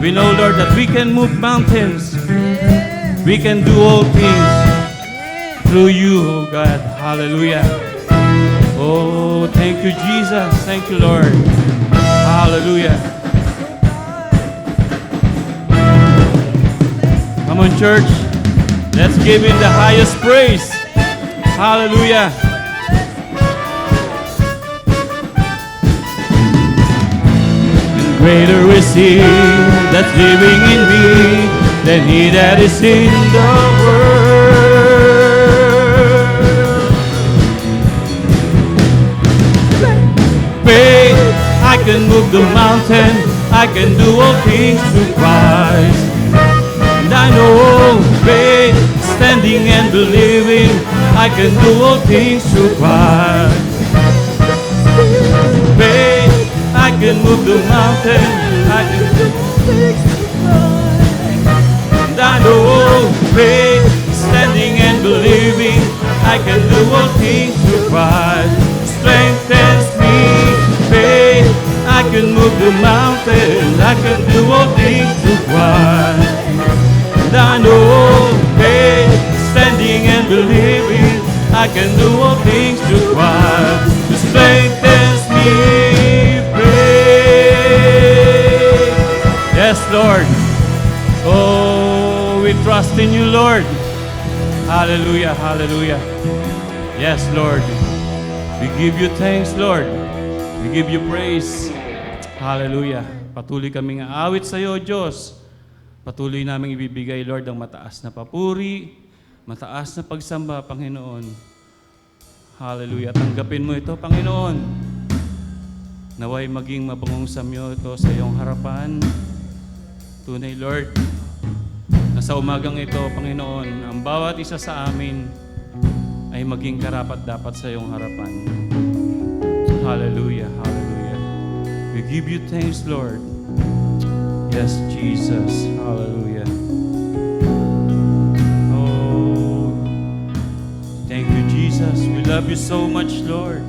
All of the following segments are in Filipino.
We know, Lord, that we can move mountains. We can do all things through you, oh God. Hallelujah. Oh, thank you, Jesus. Thank you, Lord. Hallelujah. Come on, church. Let's give him the highest praise. Hallelujah. Greater is he that's living in me than he that is in the world. Faith, I can move the mountain, I can do all things through Christ. And I know, faith, standing and believing, I can do all things through Christ. Faith, I can move the mountain, I can do things through Christ. And I know, faith, standing and believing, I can do all things through Christ. Strengthens me, faith, I can move the mountain, I can do all things through Christ. And I know, faith, standing and believing, I can do all things through Christ. Strengthens me. Yes, Lord. Oh, we trust in you, Lord. Hallelujah, hallelujah. Yes, Lord. We give you thanks, Lord. We give you praise. Hallelujah. Patuloy kaming aawit sa iyo, Diyos. Patuloy naming ibibigay, Lord, ang mataas na papuri, mataas na pagsamba, Panginoon. Hallelujah. Tanggapin mo ito, Panginoon. Naway maging mabangong samyo ito sa iyong harapan. Tunay, Lord, na sa umagang ito, Panginoon, ang bawat isa sa amin ay maging karapat-dapat sa iyong harapan. Hallelujah, hallelujah. We give you thanks, Lord. Yes, Jesus. Hallelujah. Oh, thank you, Jesus. We love you so much, Lord,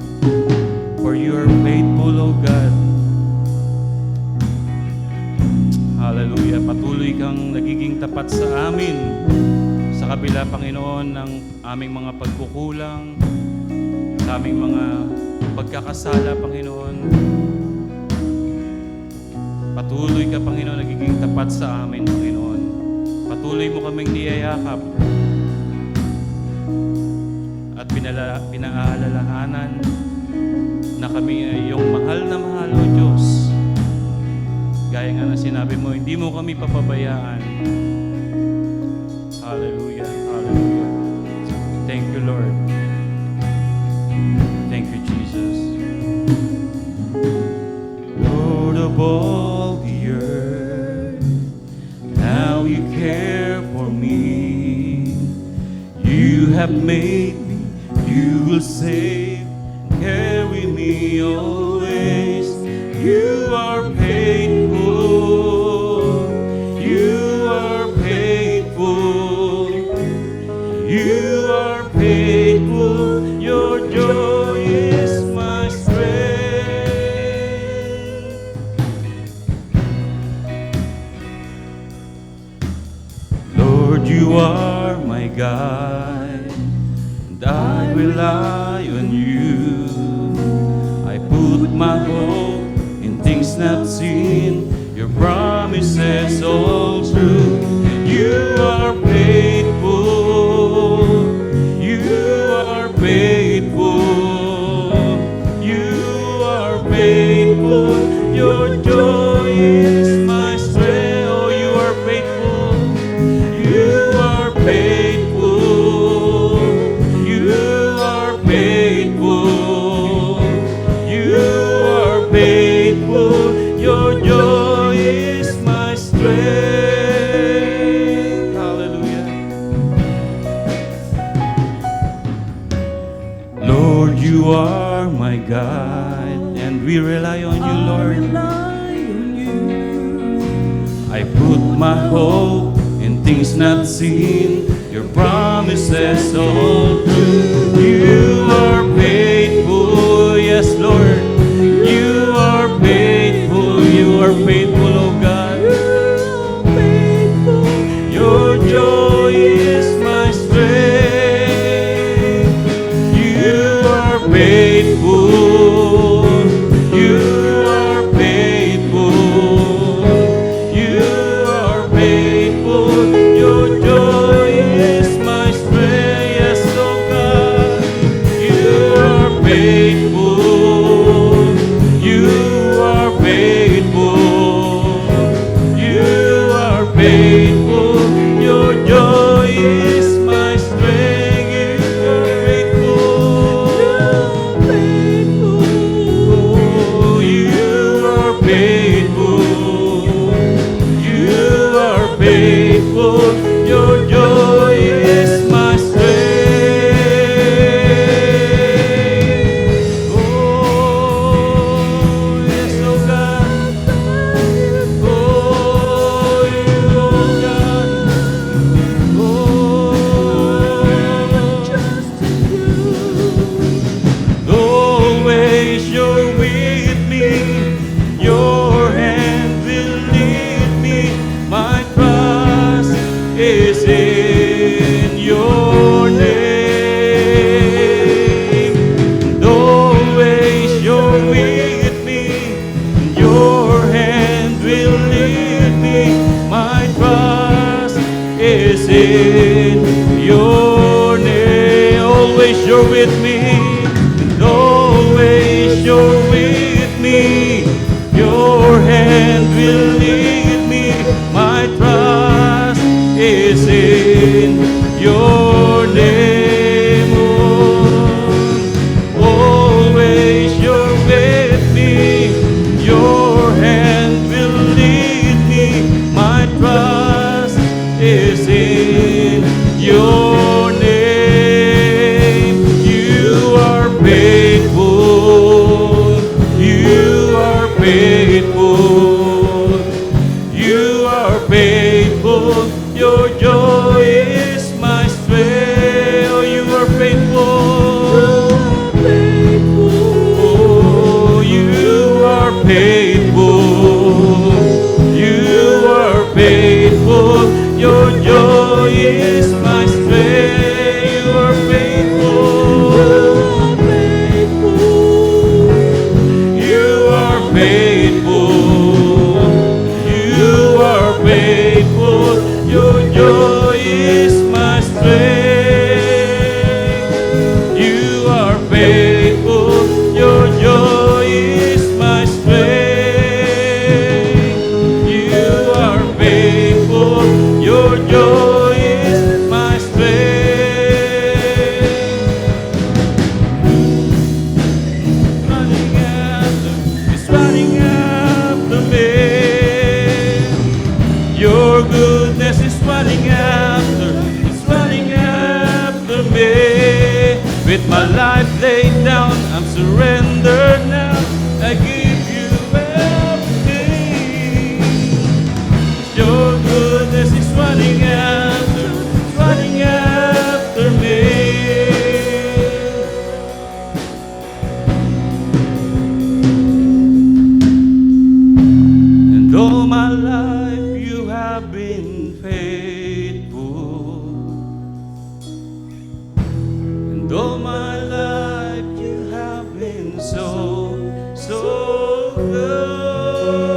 for you are faithful, O God. Hallelujah. Patuloy kang nagiging tapat sa amin sa kabila, Panginoon, ng aming mga pagkukulang, sa aming mga pagkakasala, Panginoon. Patuloy ka, Panginoon, nagiging tapat sa amin, Panginoon. Patuloy mo kaming niyayakap at pinaalalahanan na kami ay iyong mahal na mahal, O Diyos. Gaya nga na sinabi mo, hindi mo kami papabayaan. Hallelujah, hallelujah. Thank you, Lord. Thank you, Jesus. Lord of all the earth, now you care for me. You have made me, you will save, carry me always. You are faithful, you are faithful, you are faithful, your joy is my strength. Lord, you are my guide, and I rely on you. I put my hope in things not seen, your promises all true. And you are faithful, you are faithful, you are faithful, your joy is my strength. Oh, you are faithful, you are faithful, you are faithful, you are faithful, your joy is my strength. Hallelujah. Lord, you are my guide, and we rely on you, Lord. I put my hope in things not seen, your promises all true. You are faithful, yes, Lord. You are faithful, oh God. faithful. Your joy is my strength. You are faithful. You are faithful. Your joy is my strength. Oh, yes, oh God. Oh, you, oh God. Oh, always you're with me. Your hand will lead me. My trust is in your name. Always you're with me. Your hand will lead me. My trust is in your name. Always you're with me. Always you're with me. Your hand will lead me. My trust is in your name. Oh, always you're with me. Your hand will lead me. My trust is in your name. You are faithful. You are faithful. You are faithful. Your joy is my strength. Oh, you are faithful. Oh, you are faithful. You are faithful. Your joy is my strength. You are faithful. You are faithful. You are faithful. Your joy is my strength. You are faithful. Your joy is my strength. You are faithful. Your joy is my strength. It's running after me. Your goodness is running after, it's running after me. With my life laid down, I'm surrendered now. I give you everything. Your goodness is running after, it's running after me. And all my life you have been faithful. And all my life you have been so, so good.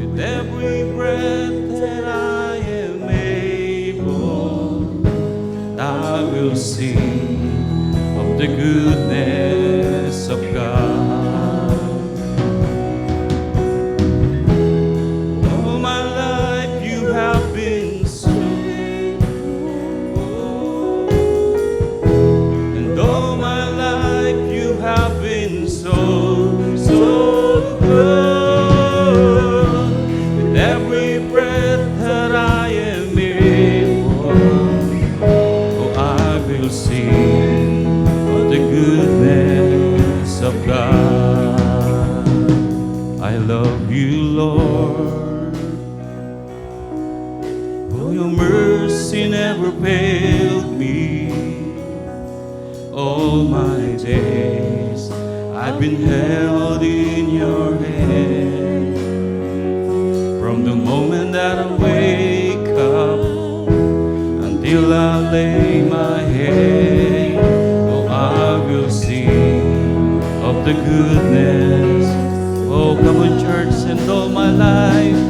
With every breath that I am able, I will sing of the goodness of God. All my life you have been so good. And all my life you have been so, so good. With every breath that I am able, oh, I will sing of the goodness of God. I love you, Lord, for your mercy never failed me. All my days I've been held in your hand. From the moment that I wake up until I lay my head, oh, I will sing of the goodness. Oh, come on, church, and all my life,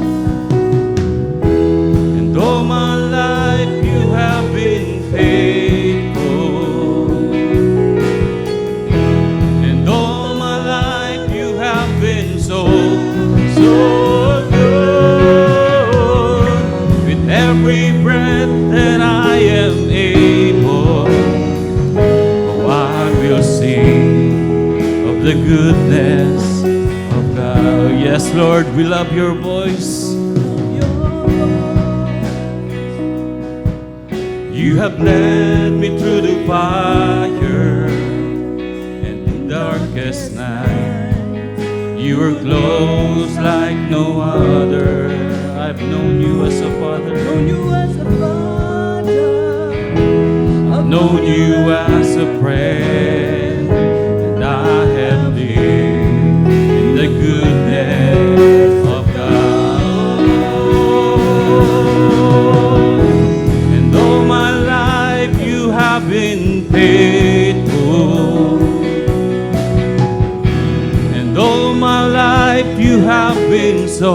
and all my life you have been faithful. And all my life you have been so, so good. goodness of God. Yes, Lord, we love your voice. You have led me through the fire and the darkest night. You are close like no other. I've known you as a father. I've known you as a friend. And I have lived in the goodness of God. And all my life you have been faithful. And all my life you have been so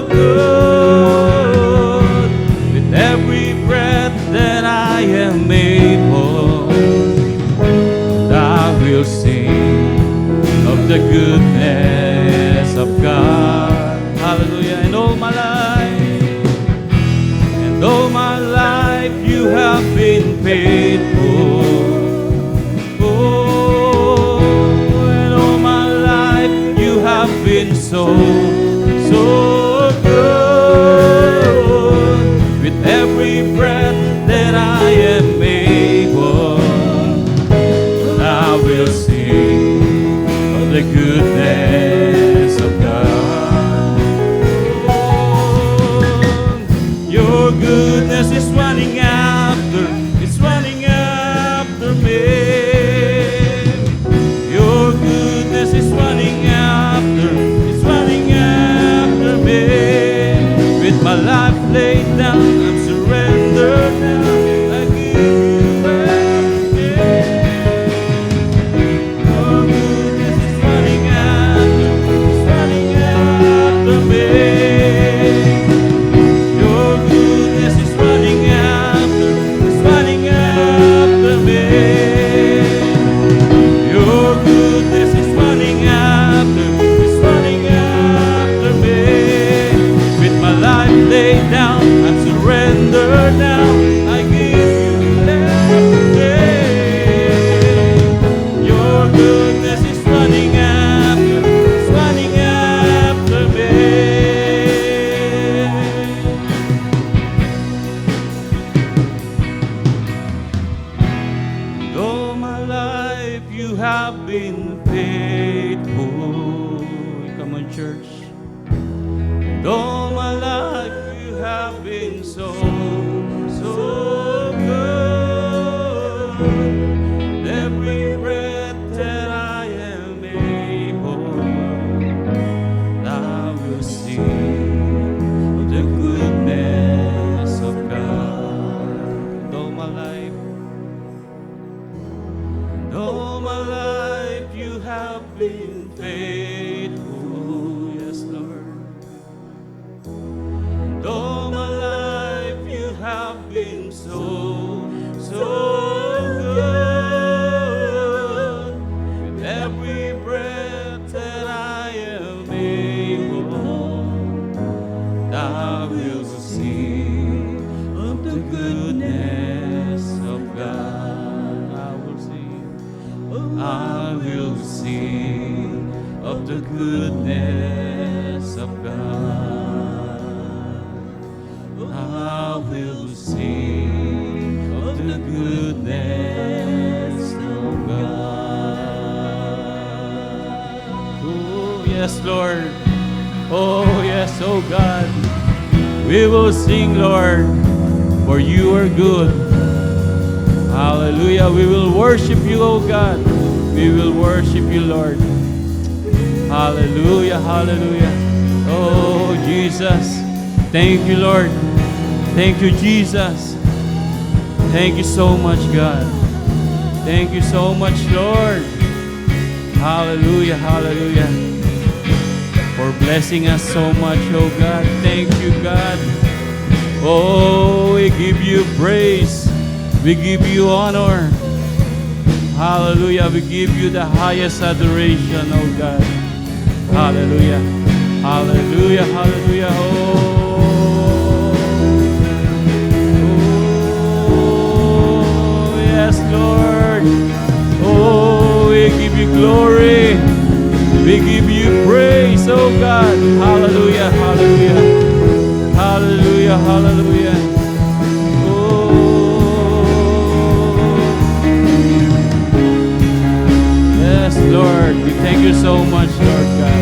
good. With every breath that I am able, I will sing of the goodness of God. Hallelujah. And all my life you have been faithful. Oh, and all my life you have been so good. With every breath that I am able, I will sing of the goodness of God. Your goodness is running after me. Your goodness is running after me. With my life laid down, I'm surrendered now. I give you everything. Your goodness is running after me. Your goodness is running after me. Your goodness is running after me. With my life laid down, I'm surrendered now. I give you everything. Your goodness is running after me. And all my life you have been faithful. Come on, church. And all my life you have been so good. Every breath that I am able, I will sing of the goodness of God. And all my life you have been faithful. Yes, Lord. And all my life you have been so good. With every breath that I am able, I will sing of the goodness of God. I will sing of the goodness of God. I will sing of the goodness of God. Oh, yes, Lord. Oh, yes, oh God. We will sing, Lord, for you are good. Hallelujah. We will worship you, oh God. We will worship you, Lord. Hallelujah, hallelujah. Oh, Jesus. Thank you, Lord. Thank you, Jesus. Thank you so much, God. Thank you so much, Lord. Hallelujah, hallelujah. For blessing us so much, oh God. Thank you, God. Oh, we give you praise. We give you honor. Hallelujah. We give you the highest adoration, oh God. Hallelujah. Hallelujah. Hallelujah. Oh, yes, Lord. Oh, we give you glory. Hallelujah. Yes, Lord. We thank you so much, Lord God.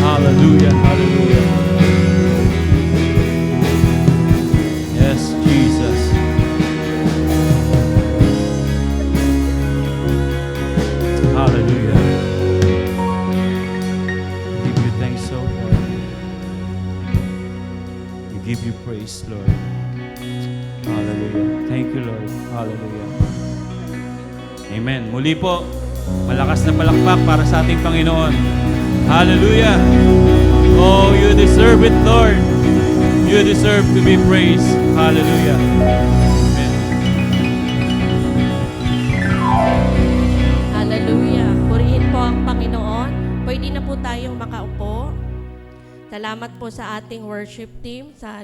Hallelujah. Hallelujah. Yes, Jesus. Hallelujah. We give you thanks, oh God. We give you praise, Lord. Hallelujah. Thank you, Lord. Hallelujah. Amen. Muli po, malakas na palakpak para sa ating Panginoon. Hallelujah. Oh, you deserve it, Lord. You deserve to be praised. Hallelujah. Amen. Hallelujah. Purihin po ang Panginoon. Pwede na po tayong makaupo. Salamat po sa ating worship team sa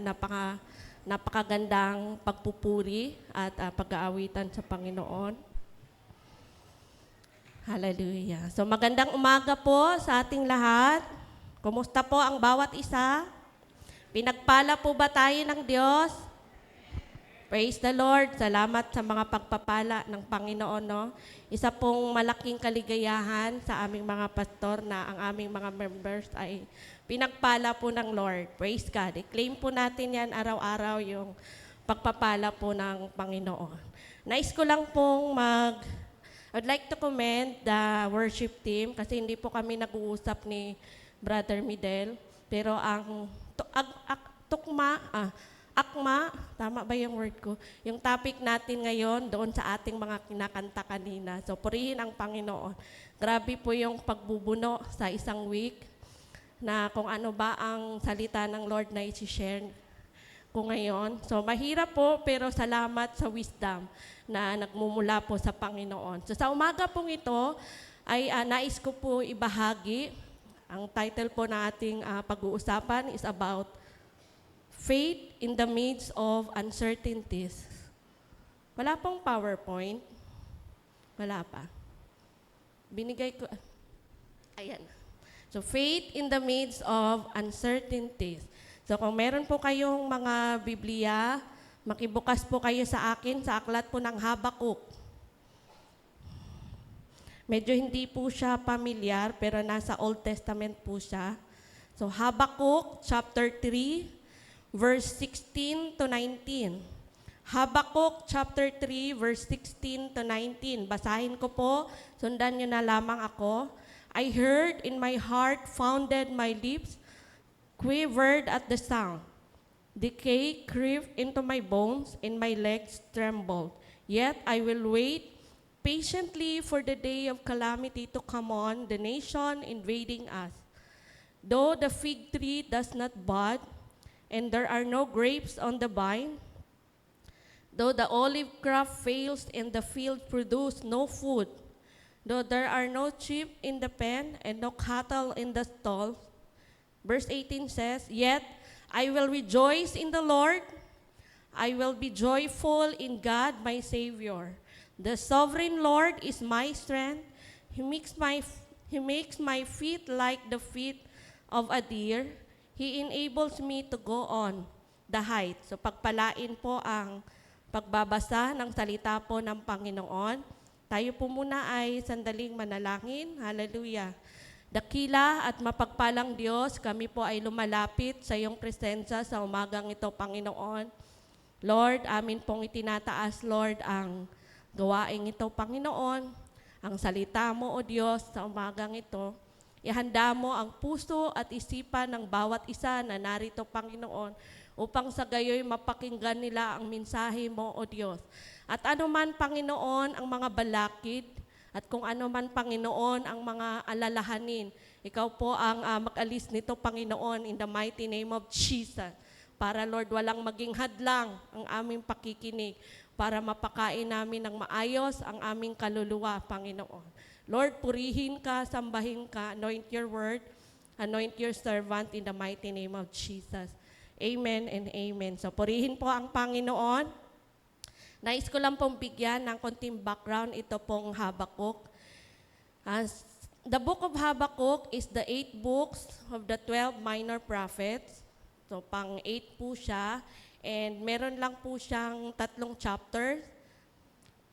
napakagandang pagpupuri at pag-aawitan sa Panginoon. Hallelujah. So magandang umaga po sa ating lahat. Kumusta po ang bawat isa? Pinagpala po ba tayo ng Diyos? Praise the Lord. Salamat sa mga pagpapala ng Panginoon. No? Isa pong malaking kaligayahan sa aming mga pastor na ang aming mga members ay pinagpala po ng Lord. Praise God. I-claim po natin yan araw-araw yung pagpapala po ng Panginoon. Nais ko lang pong I'd like to commend the worship team kasi hindi po kami nag-uusap ni Brother Midel. Pero ang akma, tama ba yung word ko? Yung topic natin ngayon doon sa ating mga kinakanta kanina. So purihin ang Panginoon. Grabe po yung pagbubuno sa isang week na kung ano ba ang salita ng Lord na i-share ko ngayon. So mahirap po pero salamat sa wisdom na nagmumula po sa Panginoon. So sa umaga pong ito ay nais ko po ibahagi. Ang title po na ating pag-uusapan is about faith in the midst of uncertainties. Wala pong PowerPoint. Wala pa. Binigay ko. Ayan. So faith in the midst of uncertainties. So kung meron po kayong mga Biblia, makibukas po kayo sa akin sa aklat po ng Habakuk. Medyo hindi po siya pamilyar pero nasa Old Testament po siya. So Habakuk chapter 3 verse 16 to 19. Habakuk chapter 3 verse 16 to 19. Basahin ko po, sundan niyo na lamang ako. I heard in my heart, founded my lips, quivered at the sound. Decay crept into my bones, and my legs trembled. Yet I will wait patiently for the day of calamity to come on the nation invading us. Though the fig tree does not bud, and there are no grapes on the vine, though the olive crop fails and the field produce no food, though there are no sheep in the pen and no cattle in the stalls. Verse 18 says, yet I will rejoice in the Lord. I will be joyful in God my Savior. The sovereign Lord is my strength. He makes my feet like the feet of a deer. He enables me to go on the height. So pagpalain po ang pagbabasa ng salita po ng Panginoon. Tayo po muna ay sandaling manalangin. Hallelujah. Dakila at mapagpalang Diyos, kami po ay lumalapit sa iyong presensya sa umagang ito, Panginoon. Lord, amin pong itinataas, Lord, ang gawaing ito, Panginoon. Ang salita mo, O Diyos, sa umagang ito. Ihanda mo ang puso at isipan ng bawat isa na narito, Panginoon, upang sa gayoy mapakinggan nila ang mensahe mo, O Diyos. At anuman, Panginoon, ang mga balakid, at kung ano man, Panginoon, ang mga alalahanin, ikaw po ang mag-alis nito, Panginoon, in the mighty name of Jesus. Para, Lord, walang maging hadlang ang aming pakikinig para mapakain namin ng maayos ang aming kaluluwa, Panginoon. Lord, purihin ka, sambahin ka, anoint your word, anoint your servant in the mighty name of Jesus. Amen and amen. So, purihin po ang Panginoon. Nais ko lang pong bigyan ng konting background ito pong Habakuk. The book of Habakuk is the 8 books of the 12 minor prophets. So, pang-8 po siya. And meron lang po siyang 3 chapters.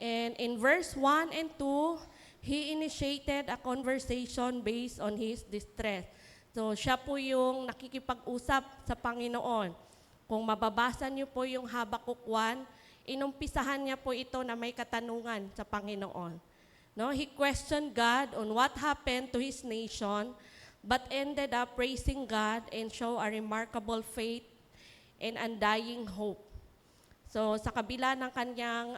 And in verse 1 and 2, he initiated a conversation based on his distress. So, siya po yung nakikipag-usap sa Panginoon. Kung mababasa niyo po yung Habakuk 1, inumpisahan niya po ito na may katanungan sa Panginoon. No, he questioned God on what happened to his nation, but ended up praising God and show a remarkable faith and undying hope. So sa kabila ng kanyang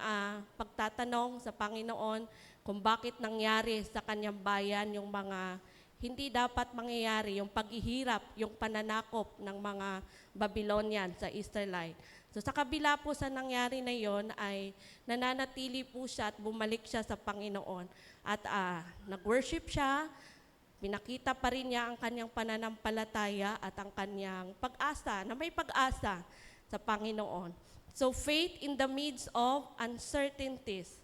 pagtatanong sa Panginoon kung bakit nangyari sa kanyang bayan yung mga hindi dapat mangyayari, yung paghihirap, yung pananakop ng mga Babylonian sa Israelite. So sa kabila po sa nangyari na yon ay nananatili po siya at bumalik siya sa Panginoon. At nag-worship siya, pinakita pa rin niya ang kanyang pananampalataya at ang kanyang pag-asa, na may pag-asa sa Panginoon. So faith in the midst of uncertainties,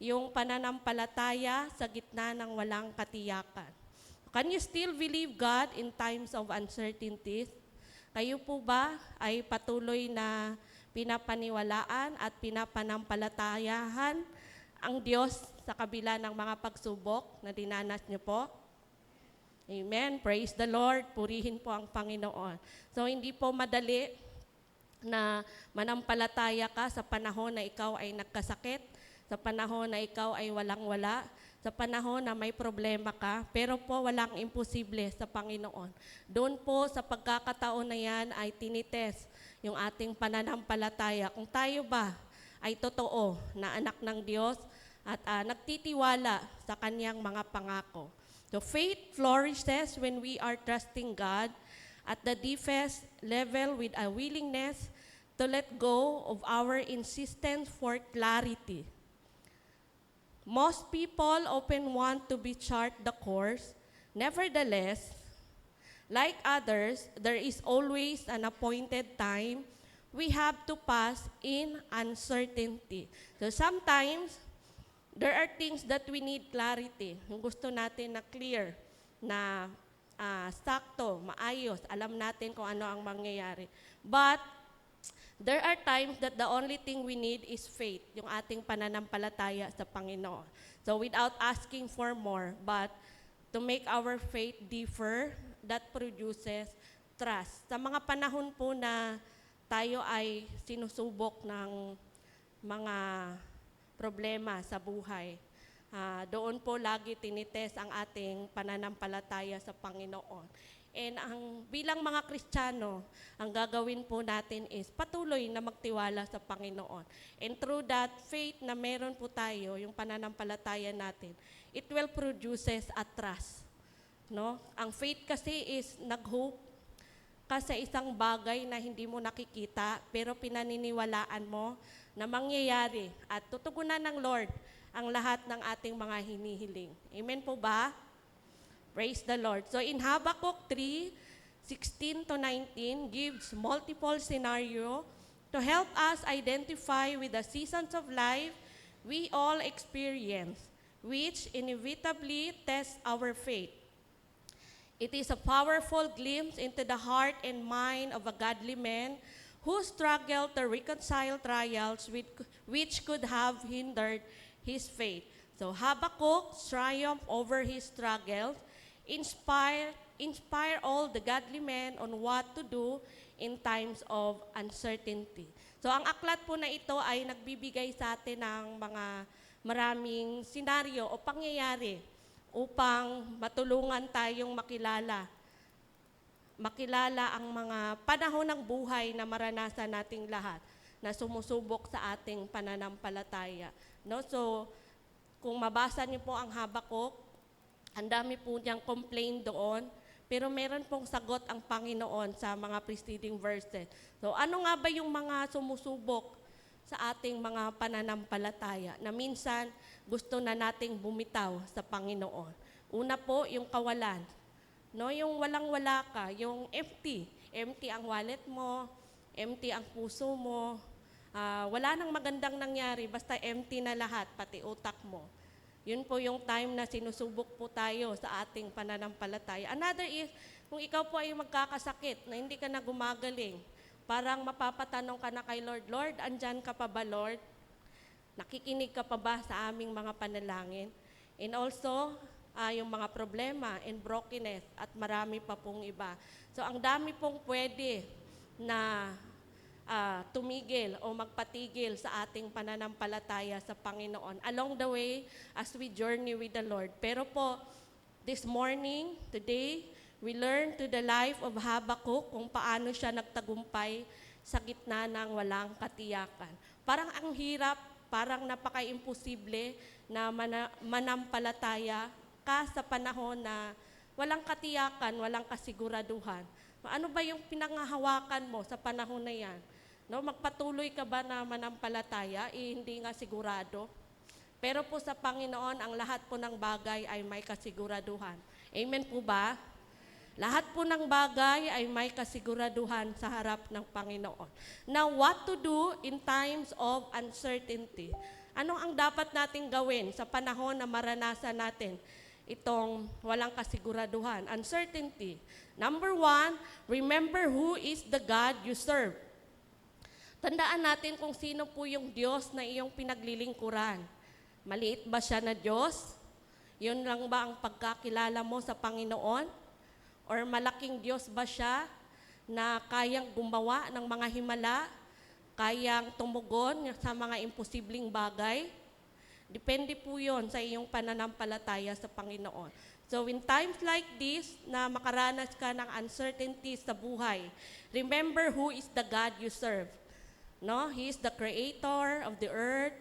yung pananampalataya sa gitna ng walang katiyakan. Can you still believe God in times of uncertainties? Kayo po ba ay patuloy na pinapaniwalaan at pinapanampalatayahan ang Diyos sa kabila ng mga pagsubok na dinanas niyo po? Amen. Praise the Lord. Purihin po ang Panginoon. So hindi po madali na manampalataya ka sa panahon na ikaw ay nagkasakit, sa panahon na ikaw ay walang-wala, sa panahon na may problema ka, pero po walang imposible sa Panginoon. Doon po sa pagkakataon na yan ay tinites yung ating pananampalataya. Kung tayo ba ay totoo na anak ng Diyos at nagtitiwala sa kanyang mga pangako. So faith flourishes when we are trusting God at the deepest level with a willingness to let go of our insistence for clarity. Most people often want to be chart the course. Nevertheless, like others, there is always an appointed time we have to pass in uncertainty. So sometimes, there are things that we need clarity. Yung gusto natin na clear, na sakto, maayos, alam natin kung ano ang mangyayari. But, there are times that the only thing we need is faith, yung ating pananampalataya sa Panginoon. So without asking for more, but to make our faith differ, that produces trust. Sa mga panahon po na tayo ay sinusubok ng mga problema sa buhay, doon po lagi tinites ang ating pananampalataya sa Panginoon. And bilang mga Kristiyano, ang gagawin po natin is patuloy na magtiwala sa Panginoon. And through that faith na meron po tayo, yung pananampalataya natin, it will produces a trust. No? Ang faith kasi is nag-hope ka sa isang bagay na hindi mo nakikita, pero pinaniniwalaan mo na mangyayari at tutugunan ng Lord ang lahat ng ating mga hinihiling. Amen po ba? Praise the Lord. So in Habakkuk 3:16-19 gives multiple scenario to help us identify with the seasons of life we all experience, which inevitably test our faith. It is a powerful glimpse into the heart and mind of a godly man who struggled to reconcile trials which could have hindered his faith. So Habakkuk's triumph over his struggles inspire all the godly men on what to do in times of uncertainty. So ang aklat po na ito ay nagbibigay sa atin ng mga maraming senaryo o pangyayari upang matulungan tayong makilala ang mga panahon ng buhay na maranasan nating lahat na sumusubok sa ating pananampalataya. No? So kung mabasa niyo po ang Habakuk, ang dami po niyang complain doon, pero meron pong sagot ang Panginoon sa mga preceding verses. So ano nga ba yung mga sumusubok sa ating mga pananampalataya na minsan gusto na nating bumitaw sa Panginoon? Una po, yung kawalan. No, yung walang-wala ka, yung empty. Empty ang wallet mo, empty ang puso mo. Wala nang magandang nangyari, basta empty na lahat, pati utak mo. Yun po yung time na sinusubok po tayo sa ating pananampalataya. Another is Kung ikaw po ay magkakasakit na hindi ka na gumagaling, parang mapapatanong ka na kay Lord, Lord, andyan ka pa ba, Lord? Nakikinig ka pa ba sa aming mga panalangin? And also, yung mga problema and brokenness at marami pa pong iba. So, ang dami pong pwede na tumigil o magpatigil sa ating pananampalataya sa Panginoon along the way as we journey with the Lord. Pero po, this morning, today, we learn to the life of Habakkuk kung paano siya nagtagumpay sa gitna ng walang katiyakan. Parang ang hirap, parang napaka-imposible na manampalataya ka sa panahon na walang katiyakan, walang kasiguraduhan. Ano ba yung pinanghahawakan mo sa panahon na yan? No, magpatuloy ka ba na manampalataya? Hindi nga sigurado. Pero po sa Panginoon, ang lahat po ng bagay ay may kasiguraduhan. Amen po ba? Lahat po ng bagay ay may kasiguraduhan sa harap ng Panginoon. Now, what to do in times of uncertainty? Ano ang dapat nating gawin sa panahon na maranasan natin itong walang kasiguraduhan, uncertainty? Number 1, remember who is the God you serve. Tandaan natin kung sino po yung Diyos na iyong pinaglilingkuran. Maliit ba siya na Diyos? Yun lang ba ang pagkakilala mo sa Panginoon? Or malaking Diyos ba siya na kayang gumawa ng mga himala, kayang tumugon sa mga imposibleng bagay? Depende po yun sa iyong pananampalataya sa Panginoon. So in times like this, na makaranas ka ng uncertainty sa buhay, remember who is the God you serve. No? He is the creator of the earth.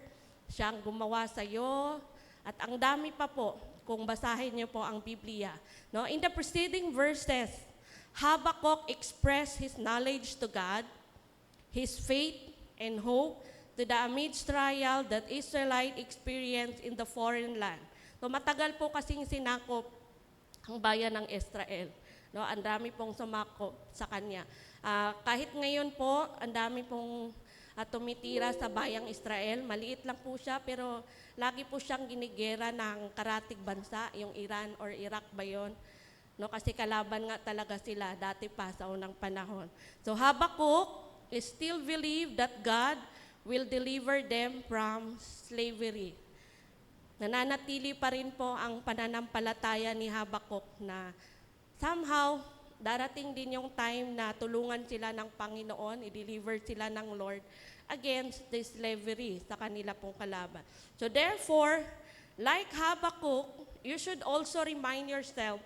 Siya ang gumawa sa iyo. At ang dami pa po kung basahin niyo po ang Biblia. No? In the preceding verses, Habakkuk expressed his knowledge to God, his faith and hope to the amidst trial that Israelite experienced in the foreign land. So matagal po kasing sinakop ang bayan ng Israel. No? Ang dami pong sumakop sa kanya. Kahit ngayon po, ang dami pong tumitira sa bayang Israel. Maliit lang po siya, pero lagi po siyang ginigera ng karatig bansa, yung Iran or Iraq ba yun? No, kasi kalaban nga talaga sila dati pa sa unang panahon. So Habakkuk still believe that God will deliver them from slavery. Nananatili pa rin po ang pananampalataya ni Habakkuk na somehow darating din yung time na tulungan sila ng Panginoon, i-deliver sila ng Lord against the slavery sa kanila pong kalaban. So therefore, like Habakkuk, you should also remind yourself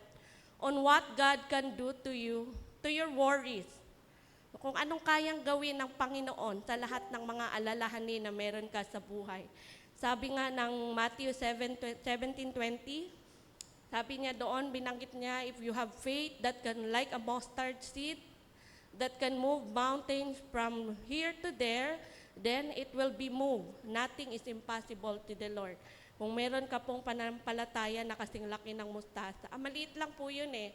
on what God can do to you, to your worries. Kung anong kayang gawin ng Panginoon sa lahat ng mga alalahanin na meron ka sa buhay. Sabi nga ng Matthew 17:20, sabi niya doon, binanggit niya, if you have faith that can like a mustard seed, that can move mountains from here to there, then it will be moved. Nothing is impossible to the Lord. Kung meron ka pong pananampalataya na kasing laki ng mustasa, maliit lang po yun eh.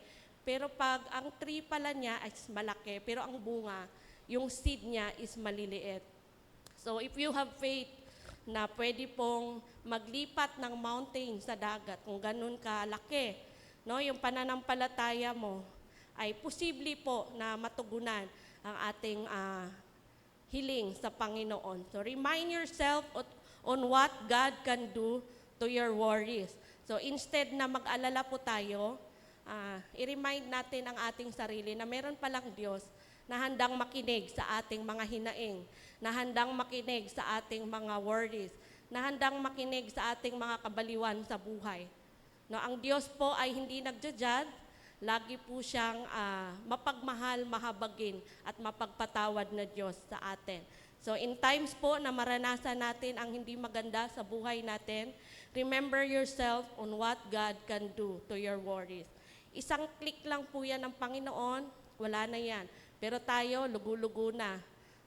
Pero pag ang tree pala niya is malaki, pero ang bunga, yung seed niya is maliliit. So if you have faith na pwede pong maglipat ng mountain sa dagat, kung ganun kalaki, no, yung pananampalataya mo, ay posible po na matugunan ang ating hiling sa Panginoon. So remind yourself on what God can do to your worries. So instead na mag-alala po tayo, i-remind natin ang ating sarili na meron palang Diyos na handang makinig sa ating mga hinaing, na handang makinig sa ating mga worries, na handang makinig sa ating mga kabaliwan sa buhay. No, ang Diyos po ay hindi nagja-judge, lagi po siyang mapagmahal, mahabagin at mapagpatawad na Diyos sa atin. So in times po na maranasan natin ang hindi maganda sa buhay natin, remember yourself on what God can do to your worries. Isang click lang po yan ng Panginoon, wala na yan. Pero tayo, lugu-lugu na,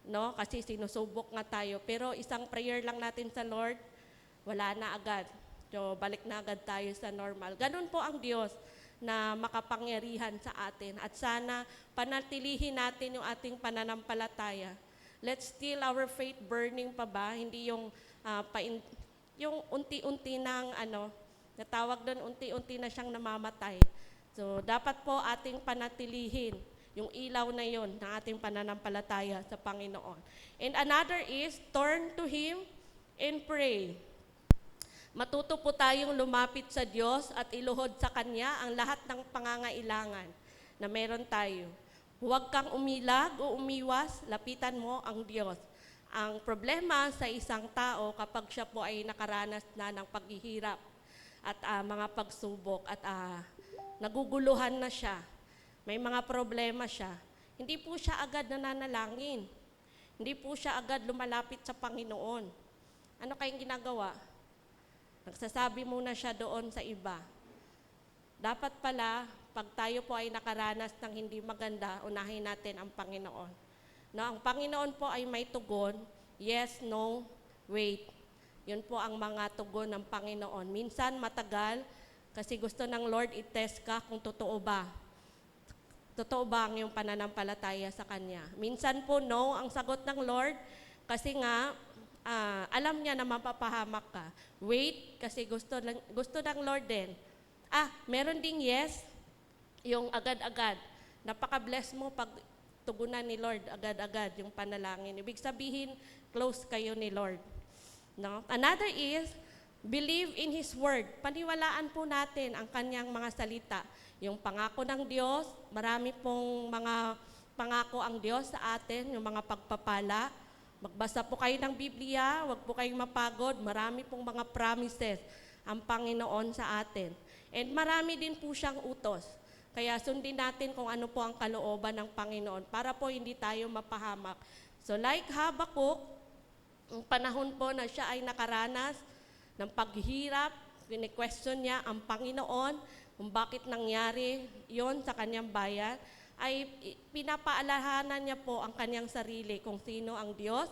no? Kasi sinusubok nga tayo. Pero isang prayer lang natin sa Lord, wala na agad. So, balik na agad tayo sa normal. Ganun po ang Diyos na makapangyarihan sa atin. At sana panatilihin natin yung ating pananampalataya. Let's still our faith burning pa ba? Hindi yung, yung unti-unti ng, natawag doon, unti-unti na siyang namamatay. So, dapat po ating panatilihin yung ilaw na yon ng ating pananampalataya sa Panginoon. And another is, turn to Him and pray. Matuto po tayong lumapit sa Diyos at iluhod sa Kanya ang lahat ng pangangailangan na meron tayo. Huwag kang umilag o umiwas, lapitan mo ang Diyos. Ang problema sa isang tao kapag siya po ay nakaranas na ng paghihirap at mga pagsubok at naguguluhan na siya, may mga problema siya, hindi po siya agad nananalangin. Hindi po siya agad lumalapit sa Panginoon. Ano kayong ginagawa? Nagsasabi muna siya doon sa iba. Dapat pala, pag tayo po ay nakaranas ng hindi maganda, unahin natin ang Panginoon. No, ang Panginoon po ay may tugon, yes, no, wait. Yun po ang mga tugon ng Panginoon. Minsan matagal, kasi gusto ng Lord i-test ka kung totoo ba. Totoo ba ang iyong pananampalataya sa Kanya? Minsan po, no, ang sagot ng Lord, kasi nga, alam niya na mapapahamak ka. Wait, kasi gusto ng Lord din. Meron ding yes, yung agad-agad. Napaka-bless mo pag tugunan ni Lord agad-agad yung panalangin. Ibig sabihin, close kayo ni Lord. No? Another is, believe in His Word. Paniwalaan po natin ang Kanyang mga salita. Yung pangako ng Diyos, marami pong mga pangako ang Diyos sa atin, yung mga pagpapala. Magbasa po kayo ng Biblia, huwag po kayong mapagod. Marami pong mga promises ang Panginoon sa atin. And marami din po siyang utos. Kaya sundin natin kung ano po ang kalooban ng Panginoon para po hindi tayo mapahamak. So like Habakuk, ang panahon po na siya ay nakaranas ng paghihirap, kine-question niya ang Panginoon kung bakit nangyari yon sa kanyang bayan, ay pinapaalahanan niya po ang kanyang sarili kung sino ang Diyos.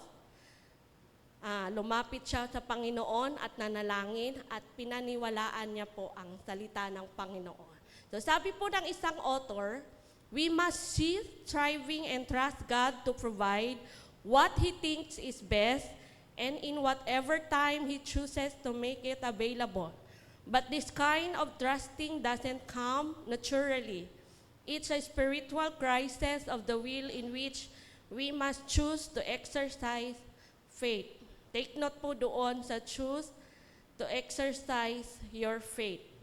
Lumapit siya sa Panginoon at nanalangin at pinaniwalaan niya po ang salita ng Panginoon. So sabi po ng isang author, we must cease striving and trust God to provide what He thinks is best and in whatever time He chooses to make it available. But this kind of trusting doesn't come naturally. It's a spiritual crisis of the will in which we must choose to exercise faith. Take note po doon sa choose to exercise your faith.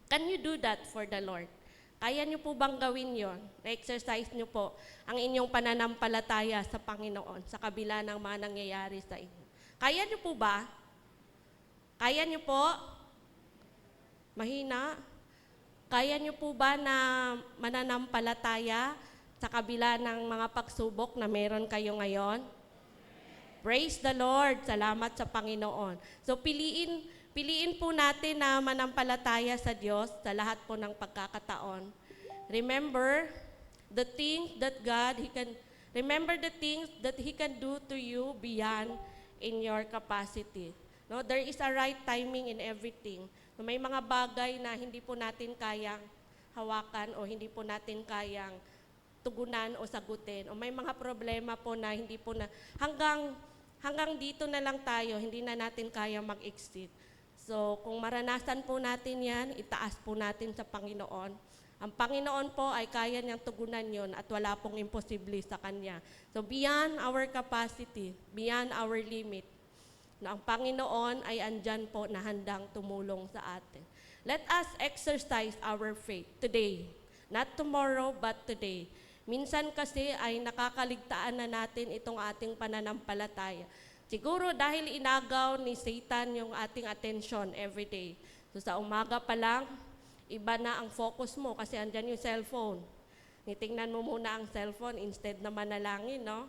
Can you do that for the Lord? Kaya niyo po bang gawin yon? Na-exercise niyo po ang inyong pananampalataya sa Panginoon sa kabila ng mga nangyayari sa inyo. Kaya niyo po ba? Kaya niyo po? Mahina? Kaya niyo po ba na mananampalataya sa kabila ng mga pagsubok na meron kayo ngayon? Praise the Lord. Salamat sa Panginoon. So piliin po natin na manampalataya sa Diyos sa lahat po ng pagkakataon. Remember the things that He can do to you beyond in your capacity. No, there is a right timing in everything. No, may mga bagay na hindi po natin kayang hawakan o hindi po natin kayang tugunan o sagutin. O may mga problema po na hindi po na hanggang dito na lang tayo, hindi na natin kaya mag-exceed. So, kung maranasan po natin yan, itaas po natin sa Panginoon. Ang Panginoon po ay kaya niyang tugunan yon at wala pong imposible sa Kanya. So, beyond our capacity, beyond our limit, na ang Panginoon ay andyan po na handang tumulong sa atin. Let us exercise our faith today. Not tomorrow, but today. Minsan kasi ay nakakaligtaan na natin itong ating pananampalataya. Siguro dahil inagaw ni Satan yung ating attention every day. So sa umaga pa lang, iba na ang focus mo kasi andyan yung cellphone. Nitingnan mo muna ang cellphone instead na manalangin, no?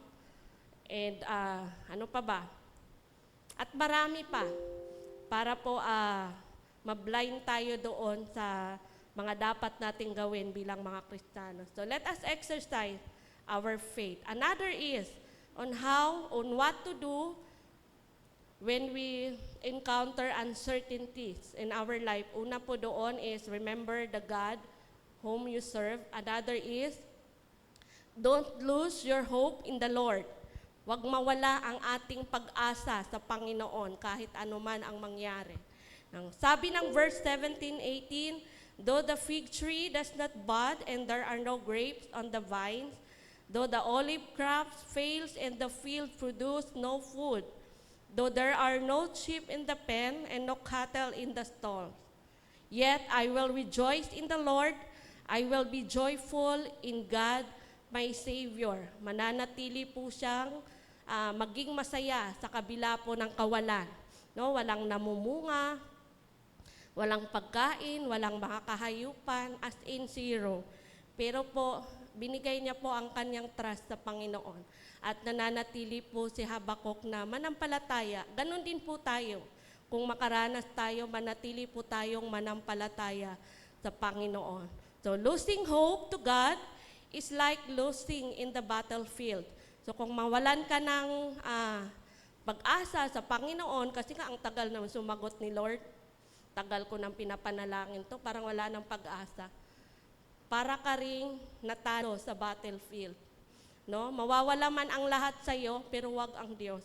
And ano pa ba? At marami pa para po mablind tayo doon sa mga dapat nating gawin bilang mga Kristiyano. So let us exercise our faith. Another is on what to do when we encounter uncertainties in our life. Una po doon is remember the God whom you serve. Another is don't lose your hope in the Lord. Huwag mawala ang ating pag-asa sa Panginoon kahit anuman ang mangyari. Sabi ng verse 17-18, Though the fig tree does not bud and there are no grapes on the vines, though the olive crop fails and the field produce no food, though there are no sheep in the pen and no cattle in the stall, yet I will rejoice in the Lord. I will be joyful in God, my Savior. Mananatili po siyang maging masaya sa kabila po ng kawalan. No, walang namumunga, walang pagkain, walang mga kahayupan, as in zero. Pero po, binigay niya po ang kanyang trust sa Panginoon. At nananatili po si Habakuk na manampalataya. Ganon din po tayo. Kung makaranas tayo, manatili po tayong manampalataya sa Panginoon. So losing hope to God is like losing in the battlefield. So kung mawalan ka ng pag-asa sa Panginoon, kasi nga ang tagal naman sumagot ni Lord, tagal ko nang pinapanalangin to, parang wala nang pag-asa. Para ka ring natalo sa battlefield. No? Mawawala man ang lahat sa iyo, pero wag ang Diyos.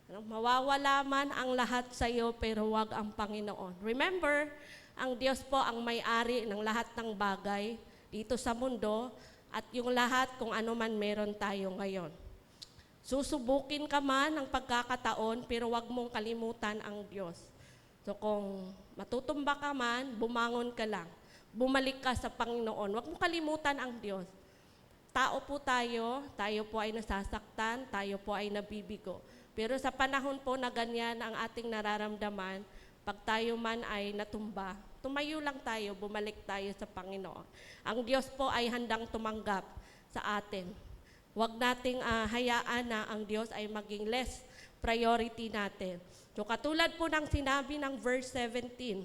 No? Mawawala man ang lahat sa iyo, pero wag ang Panginoon. Remember, ang Diyos po ang may-ari ng lahat ng bagay dito sa mundo at yung lahat kung ano man meron tayo ngayon. Susubukin ka man ng pagkakataon, pero wag mong kalimutan ang Diyos. So kung matutumba ka man, bumangon ka lang. Bumalik ka sa Panginoon. Wag mong kalimutan ang Diyos. Tao po tayo po ay nasasaktan, tayo po ay nabibigo. Pero sa panahon po na ganyan ang ating nararamdaman, pag tayo man ay natumba, tumayo lang tayo, bumalik tayo sa Panginoon. Ang Diyos po ay handang tumanggap sa atin. Huwag nating hayaan na ang Diyos ay maging less priority natin. So katulad po ng sinabi ng verse 17,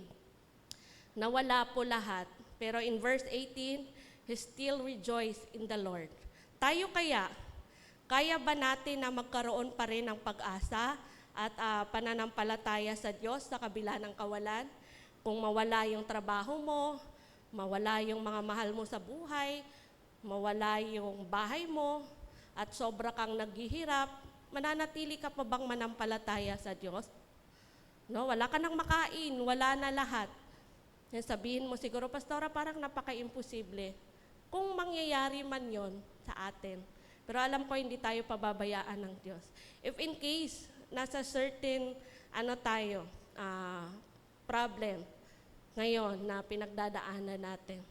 na wala po lahat, pero in verse 18, He still rejoice in the Lord. Tayo kaya ba natin na magkaroon pa rin ng pag-asa at pananampalataya sa Diyos sa kabila ng kawalan? Kung mawala yung trabaho mo, mawala yung mga mahal mo sa buhay, mawala yung bahay mo, at sobra kang naghihirap, mananatili ka pa bang manampalataya sa Diyos? No, wala ka nang makain, wala na lahat. Sabihin mo siguro, Pastora, parang napaka-imposible. Kung mangyayari man yon sa atin. Pero alam ko hindi tayo pababayaan ng Diyos. If in case, nasa certain problem ngayon na pinagdadaanan natin,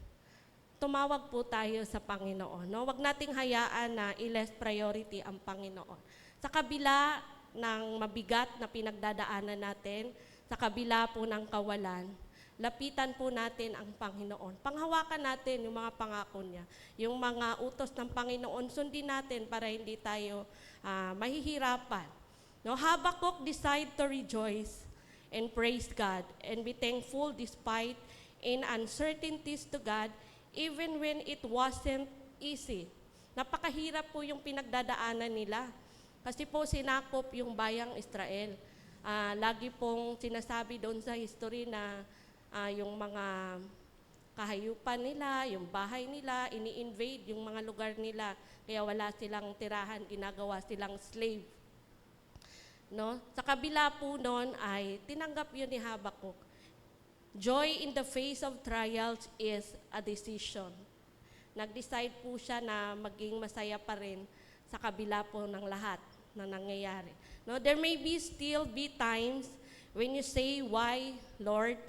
tumawag po tayo sa Panginoon. No? Huwag nating hayaan na i-less priority ang Panginoon. Sa kabila ng mabigat na pinagdadaanan natin, sa kabila po ng kawalan, lapitan po natin ang Panginoon. Panghawakan natin yung mga pangako niya. Yung mga utos ng Panginoon, sundin natin para hindi tayo mahihirapan. No, Habakuk decided to rejoice and praise God and be thankful despite in uncertainties to God, even when it wasn't easy. Napakahirap po yung pinagdadaanan nila. Kasi po sinakop yung bayang Israel. Lagi pong sinasabi doon sa history na yung mga kahayupan nila, yung bahay nila, ini-invade yung mga lugar nila. Kaya wala silang tirahan, ginagawa silang slave. No? Sa kabila po noon ay tinanggap yun ni Habakuk. Joy in the face of trials is a decision. Nag-decide po siya na maging masaya pa rin sa kabila po ng lahat na nangyayari. No, there may still be times when you say, "Why, Lord?"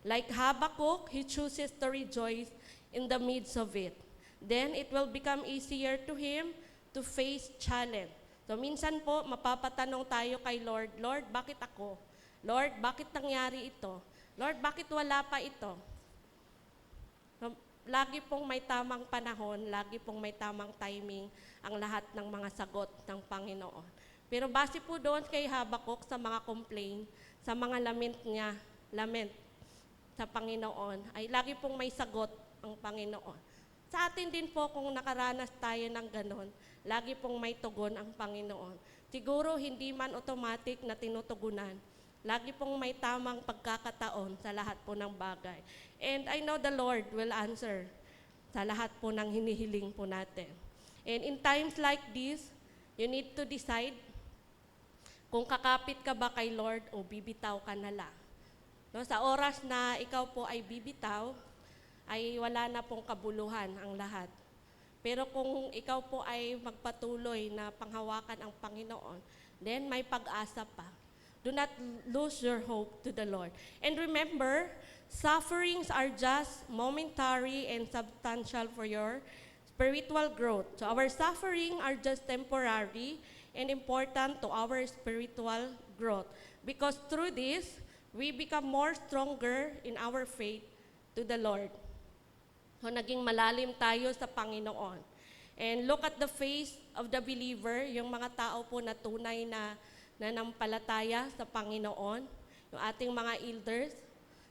Like Habakuk, he chooses to rejoice in the midst of it. Then it will become easier to him to face challenge. So minsan po, mapapatanong tayo kay Lord, Lord, bakit ako? Lord, bakit nangyari ito? Lord, bakit wala pa ito? Lagi pong may tamang panahon, lagi pong may tamang timing ang lahat ng mga sagot ng Panginoon. Pero base po doon kay Habakuk sa mga complaint, sa mga lament sa Panginoon, ay lagi pong may sagot ang Panginoon. Sa atin din po, kung nakaranas tayo ng ganon, lagi pong may tugon ang Panginoon. Siguro hindi man automatic na tinutugunan. Lagi pong may tamang pagkakataon sa lahat po ng bagay. And I know the Lord will answer sa lahat po ng hinihiling po natin. And in times like this, you need to decide kung kakapit ka ba kay Lord o bibitaw ka na lang. No, sa oras na ikaw po ay bibitaw, ay wala na pong kabuluhan ang lahat. Pero kung ikaw po ay magpatuloy na panghawakan ang Panginoon, then may pag-asa pa. Do not lose your hope to the Lord. And remember, sufferings are just momentary and substantial for your spiritual growth. So our suffering are just temporary and important to our spiritual growth. Because through this, we become more stronger in our faith to the Lord. So naging malalim tayo sa Panginoon. And look at the face of the believer, yung mga tao po na tunay na nanampalataya sa Panginoon, yung ating mga elders,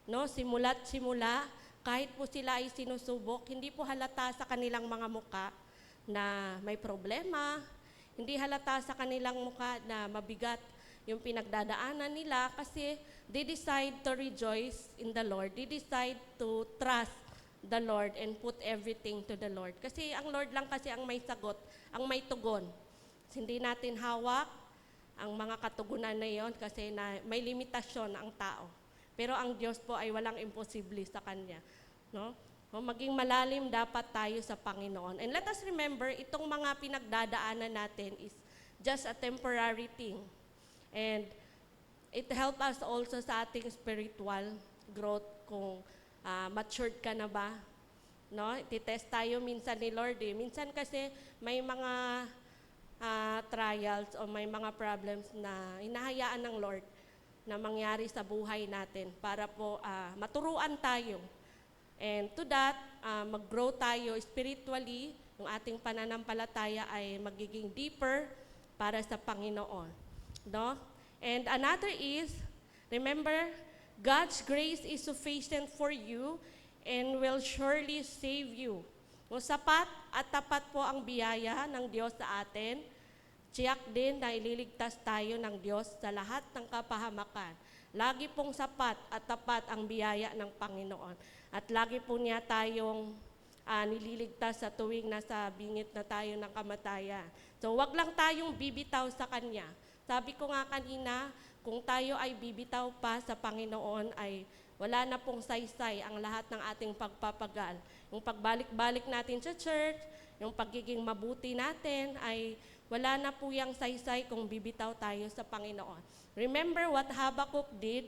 no, simula't simula, kahit po sila ay sinusubok, hindi po halata sa kanilang mga muka na may problema, hindi halata sa kanilang muka na mabigat yung pinagdadaanan nila kasi they decide to rejoice in the Lord. They decide to trust the Lord and put everything to the Lord. Kasi ang Lord lang kasi ang may sagot, ang may tugon. Hindi natin hawak ang mga katugunan na yon kasi may limitasyon ang tao. Pero ang Diyos po ay walang imposible sa Kanya. No? O, maging malalim dapat tayo sa Panginoon. And let us remember, itong mga pinagdadaanan natin is just a temporary thing. And it helps us also sa ating spiritual growth kung matured ka na ba. No? Ititest tayo minsan ni Lord. Minsan kasi may mga trials o may mga problems na hinahayaan ng Lord na mangyari sa buhay natin para po maturuan tayo. And to that, mag-grow tayo spiritually, yung ating pananampalataya ay magiging deeper para sa Panginoon. No? And another is, remember, God's grace is sufficient for you and will surely save you. No, sapat at tapat po ang biyaya ng Diyos sa atin. Tiyak din na ililigtas tayo ng Diyos sa lahat ng kapahamakan. Lagi pong sapat at tapat ang biyaya ng Panginoon. At lagi po niya tayong nililigtas sa tuwing nasa bingit na tayo ng kamatayan. So wag lang tayong bibitaw sa Kanya. Sabi ko nga kanina, kung tayo ay bibitaw pa sa Panginoon ay wala na pong saysay ang lahat ng ating pagpapagal. Yung pagbalik-balik natin sa church, yung pagiging mabuti natin ay wala na po yung saysay kung bibitaw tayo sa Panginoon. Remember what Habakkuk did?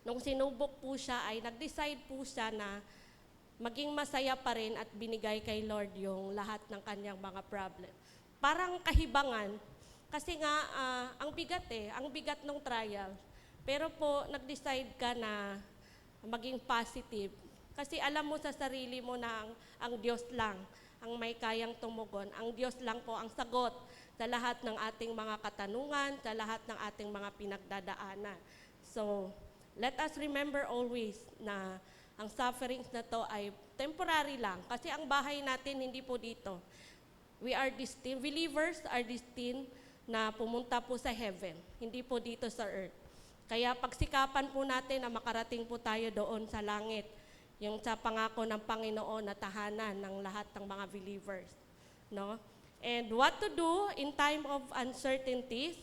Nung sinubok po siya ay nag-decide po siya na maging masaya pa rin at binigay kay Lord yung lahat ng kanyang mga problem. Parang kahibangan, kasi nga ang bigat ng trial. Pero po nag-decide ka na maging positive. Kasi alam mo sa sarili mo na ang Diyos lang ang may kayang tumugon. Ang Diyos lang po ang sagot sa lahat ng ating mga katanungan, sa lahat ng ating mga pinagdadaanan. So, let us remember always na ang sufferings na to ay temporary lang. Kasi ang bahay natin hindi po dito. We are destined, believers are destined na pumunta po sa heaven, hindi po dito sa earth. Kaya pagsikapan po natin na makarating po tayo doon sa langit, yung sa pangako ng Panginoon na tahanan ng lahat ng mga believers. No? And what to do in time of uncertainties?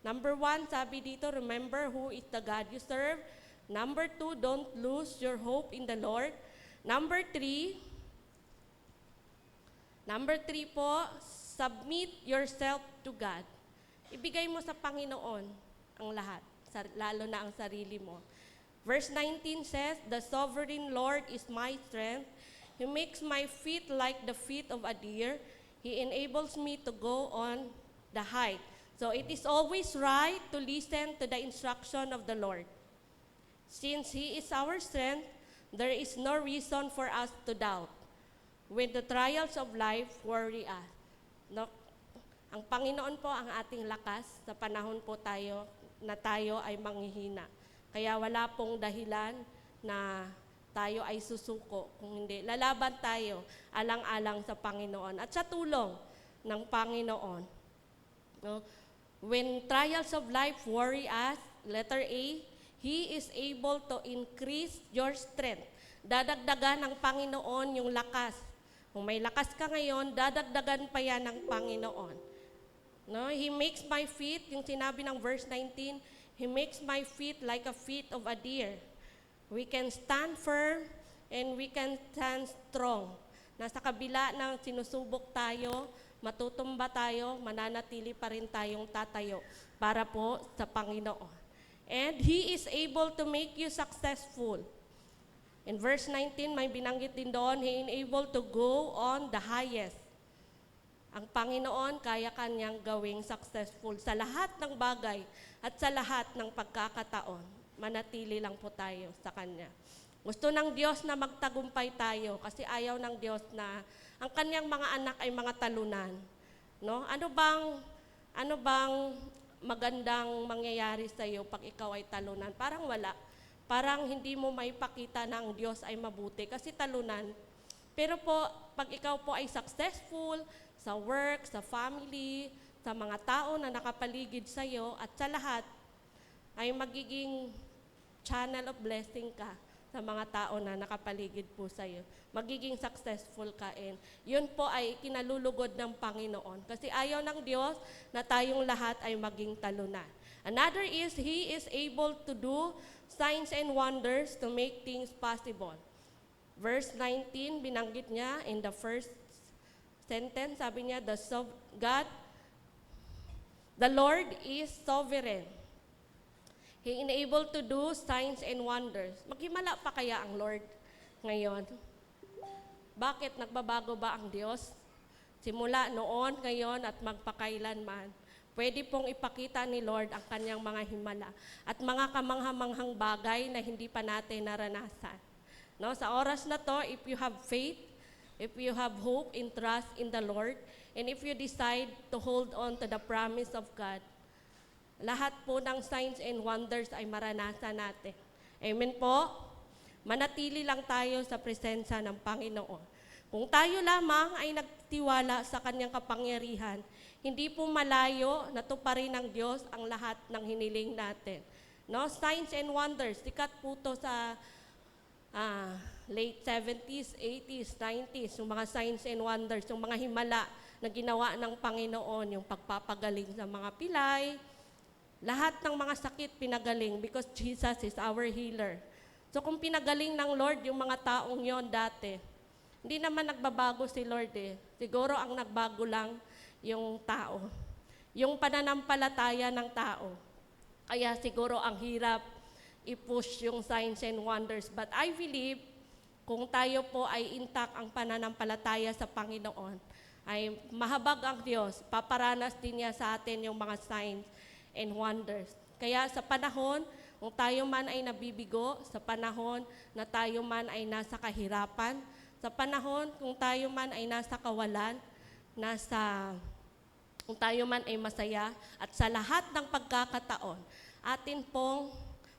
Number 1, sabi dito, remember who is the God you serve. Number 2, don't lose your hope in the Lord. Number 3 po, submit yourself to God. Ibigay mo sa Panginoon ang lahat, lalo na ang sarili mo. Verse 19 says, the sovereign Lord is my strength. He makes my feet like the feet of a deer. He enables me to go on the height. So it is always right to listen to the instruction of the Lord. Since He is our strength, there is no reason for us to doubt when the trials of life worry us. No? Ang Panginoon po ang ating lakas sa panahon po tayo ay manghihina. Kaya wala pong dahilan na tayo ay susuko. Kung hindi, lalaban tayo alang-alang sa Panginoon at sa tulong ng Panginoon. No? When trials of life worry us, letter A, He is able to increase your strength. Dadagdagan ng Panginoon yung lakas. Kung may lakas ka ngayon, dadagdagan pa yan ng Panginoon. No? He makes my feet, yung sinabi ng verse 19, He makes my feet like a feet of a deer. We can stand firm and we can stand strong. Nasa kabila ng sinusubok tayo, matutumba tayo, mananatili pa rin tayong tatayo para po sa Panginoon. And He is able to make you successful. In verse 19, may binanggit din doon, He is able to go on the highest. Ang Panginoon, kaya kanyang gawing successful sa lahat ng bagay at sa lahat ng pagkakataon. Manatili lang po tayo sa Kanya. Gusto ng Diyos na magtagumpay tayo kasi ayaw ng Diyos na ang Kanyang mga anak ay mga talunan. No? Ano bang magandang mangyayari sa iyo pag ikaw ay talunan? Parang wala. Parang hindi mo maipakita na ang Diyos ay mabuti kasi talunan. Pero po, pag ikaw po ay successful, sa work, sa family, sa mga tao na nakapaligid sa iyo, at sa lahat, ay magiging channel of blessing ka sa mga tao na nakapaligid po sa iyo. Magiging successful ka and yun po ay kinalulugod ng Panginoon. Kasi ayaw ng Diyos na tayong lahat ay maging talunan. Another is, He is able to do signs and wonders to make things possible. Verse 19, binanggit niya in the first sentence, sabi niya, the Lord is sovereign. He enabled to do signs and wonders. Maghimala pa kaya ang Lord ngayon? Bakit nagbabago ba ang Diyos? Simula noon, ngayon, at magpakailanman, pwede pong ipakita ni Lord ang kanyang mga himala at mga kamanghamanghang bagay na hindi pa natin naranasan. No, sa oras na to, if you have faith, if you have hope and trust in the Lord, and if you decide to hold on to the promise of God, lahat po ng signs and wonders ay maranasan natin. Amen po? Manatili lang tayo sa presensya ng Panginoon. Kung tayo lamang ay nagtiwala sa Kanyang kapangyarihan, hindi po malayo na tuparin ng Diyos ang lahat ng hiniling natin. No? Signs and wonders, sikat po to sa late 70s, 80s, 90s, yung mga signs and wonders, yung mga himala na ginawa ng Panginoon, yung pagpapagaling sa mga pilay, lahat ng mga sakit pinagaling because Jesus is our healer. So kung pinagaling ng Lord yung mga taong yon dati, hindi naman nagbabago si Lord eh. Siguro ang nagbago lang yung tao, yung pananampalataya ng tao. Kaya siguro ang hirap i-push yung signs and wonders. But I believe, kung tayo po ay intact ang pananampalataya sa Panginoon, ay mahabag ang Diyos, paparanas din niya sa atin yung mga signs and wonders. Kaya sa panahon, kung tayo man ay nabibigo, sa panahon na tayo man ay nasa kahirapan, sa panahon kung tayo man ay nasa kawalan, kung tayo man ay masaya, at sa lahat ng pagkakataon, atin pong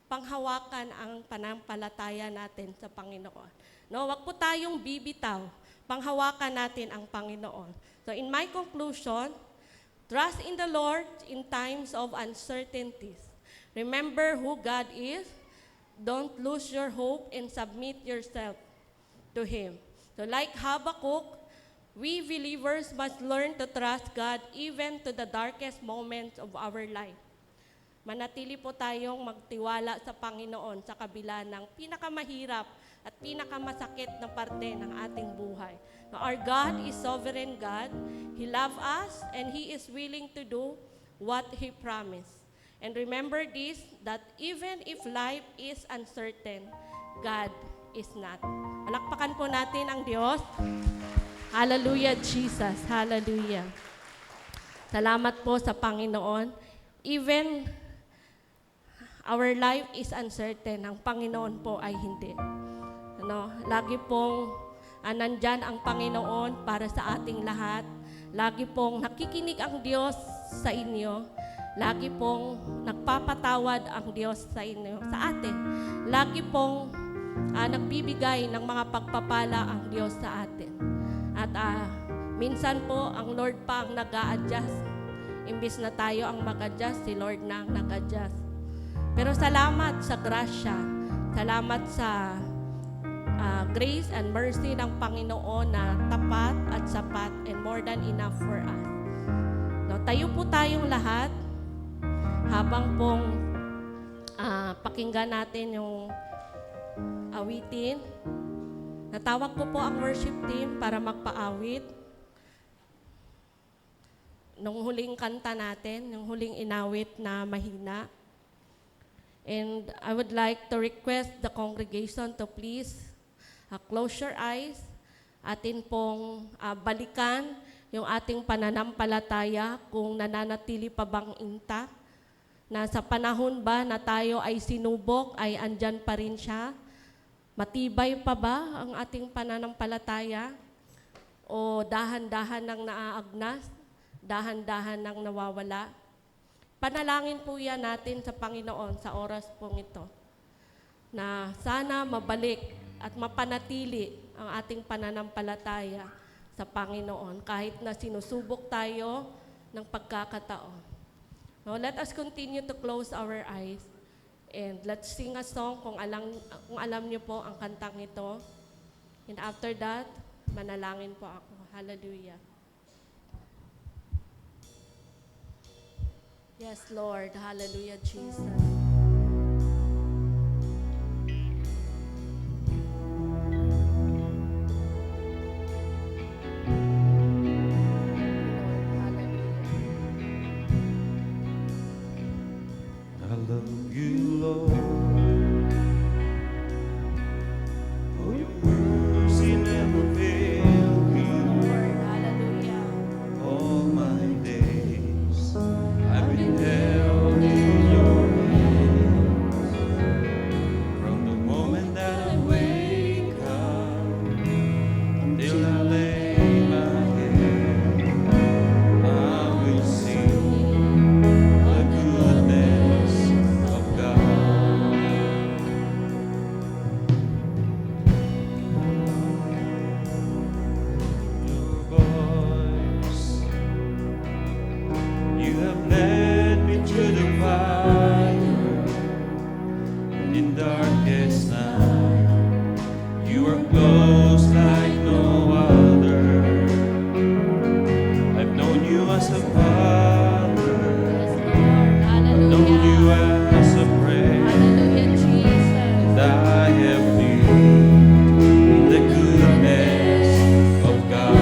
panghawakan ang pananampalataya natin sa Panginoon. No, wag po tayong bibitaw. Panghawakan natin ang Panginoon. So in my conclusion, trust in the Lord in times of uncertainties. Remember who God is. Don't lose your hope and submit yourself to Him. So like Habakkuk, we believers must learn to trust God even to the darkest moments of our life. Manatili po tayong magtiwala sa Panginoon sa kabila ng pinakamahirap at pinakamasakit na parte ng ating buhay. Our God is sovereign God. He loves us and He is willing to do what He promised. And remember this, that even if life is uncertain, God is not. Palakpakan po natin ang Diyos. Hallelujah, Jesus. Hallelujah. Salamat po sa Panginoon. Even our life is uncertain, ang Panginoon po ay hindi. Lagi pong nandyan ang Panginoon para sa ating lahat. Lagi pong nakikinig ang Diyos sa inyo. Lagi pong nagpapatawad ang Diyos sa inyo, sa atin. Lagi pong nagbibigay ng mga pagpapala ang Diyos sa atin. At minsan po, ang Lord pa ang nag-a-adjust. Imbis na tayo ang mag-adjust, si Lord na ang nag-adjust. Pero salamat sa grasya, salamat sa grace and mercy ng Panginoon na tapat at sapat and more than enough for us. Tayo po tayong lahat habang pong pakinggan natin yung awitin. Natawag ko po ang worship team para magpaawit. Nung huling kanta natin, yung huling inawit na mahina. And I would like to request the congregation to please close your eyes. Atin pong balikan yung ating pananampalataya kung nananatili pa bang intact. Na sa panahon ba na tayo ay sinubok, ay andyan pa rin siya? Matibay pa ba ang ating pananampalataya? O dahan-dahan nang naaagnas? Dahan-dahan nang nawawala? Panalangin po yan natin sa Panginoon sa oras pong ito. Na sana mabalik at mapanatili ang ating pananampalataya sa Panginoon kahit na sinusubok tayo ng pagkakataon. Now, let us continue to close our eyes and let's sing a song kung alam niyo po ang kantang ito. And after that, manalangin po ako. Hallelujah. Yes, Lord. Hallelujah, Jesus. I love you, Lord. Oh, your mercy never failed me. Lord, hallelujah. All my days I've been held in your hands. From the moment that I wake up until I lay my head, I will sing the goodness of God. Your voice, you have led me through the fire, and in darkest night, you are close like no other. I've known you as a father, known you Hallelujah. as a friend, Hallelujah, Jesus. and I have lived in the goodness of God.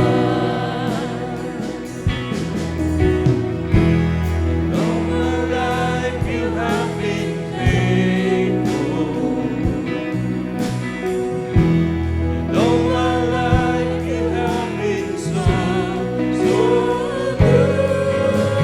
And all my life you have been faithful, and all my life you have been so, so good.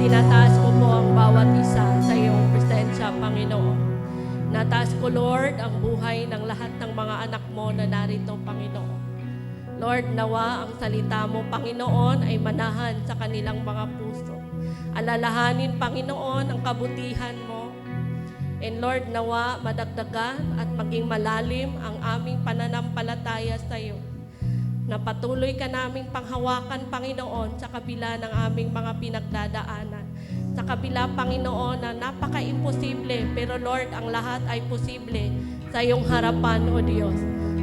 Tinataas ko po ang bawat isa sa iyong presensya, Panginoon. Nataas ko, Lord, ang buhay ng lahat ng mga anak mo na narito, Panginoon. Lord, nawa ang salita mo, Panginoon, ay manahan sa kanilang mga puso. Alalahanin, Panginoon, ang kabutihan mo. And Lord, nawa madagdagan at maging malalim ang aming pananampalataya sa iyo. Na patuloy ka naming panghawakan, Panginoon, sa kabila ng aming mga pinagdadaanan. Sa kabila, Panginoon, na napaka-imposible, pero Lord, ang lahat ay posible sa iyong harapan, O Diyos.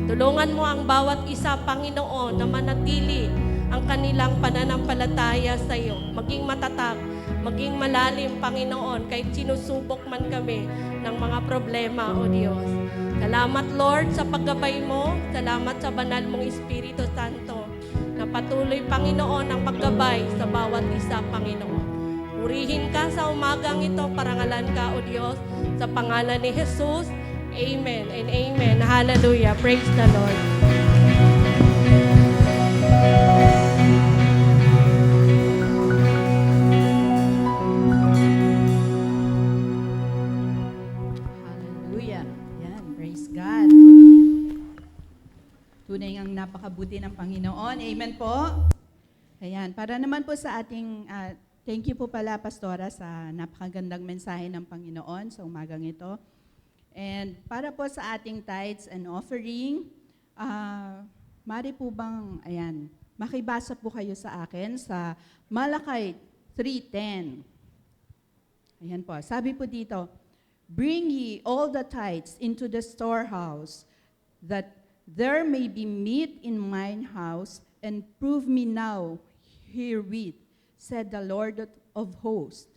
Tulungan mo ang bawat isa, Panginoon, na manatili ang kanilang pananampalataya sa iyo. Maging matatag, maging malalim, Panginoon, kahit sinusubok man kami ng mga problema, O Diyos. Salamat, Lord, sa paggabay mo. Salamat sa banal mong Espiritu Santo na patuloy, Panginoon, ang paggabay sa bawat isa, Panginoon. Purihin ka sa umagang ito, parangalan ka, O Diyos, sa pangalan ni Jesus. Amen and amen. Hallelujah. Praise the Lord. Hallelujah. Yan, praise God. Tunay ngang napakabuti ng Panginoon. Amen po. Ayan, para naman po sa ating, thank you po pala, Pastora, sa napakagandang mensahe ng Panginoon sa umagang ito. And para po sa ating tithes and offering, mari po bang, ayan, makibasa po kayo sa akin sa Malakay 3:10. Ayan po, sabi po dito, "Bring ye all the tithes into the storehouse, that there may be meat in mine house, and prove me now herewith, said the Lord of hosts,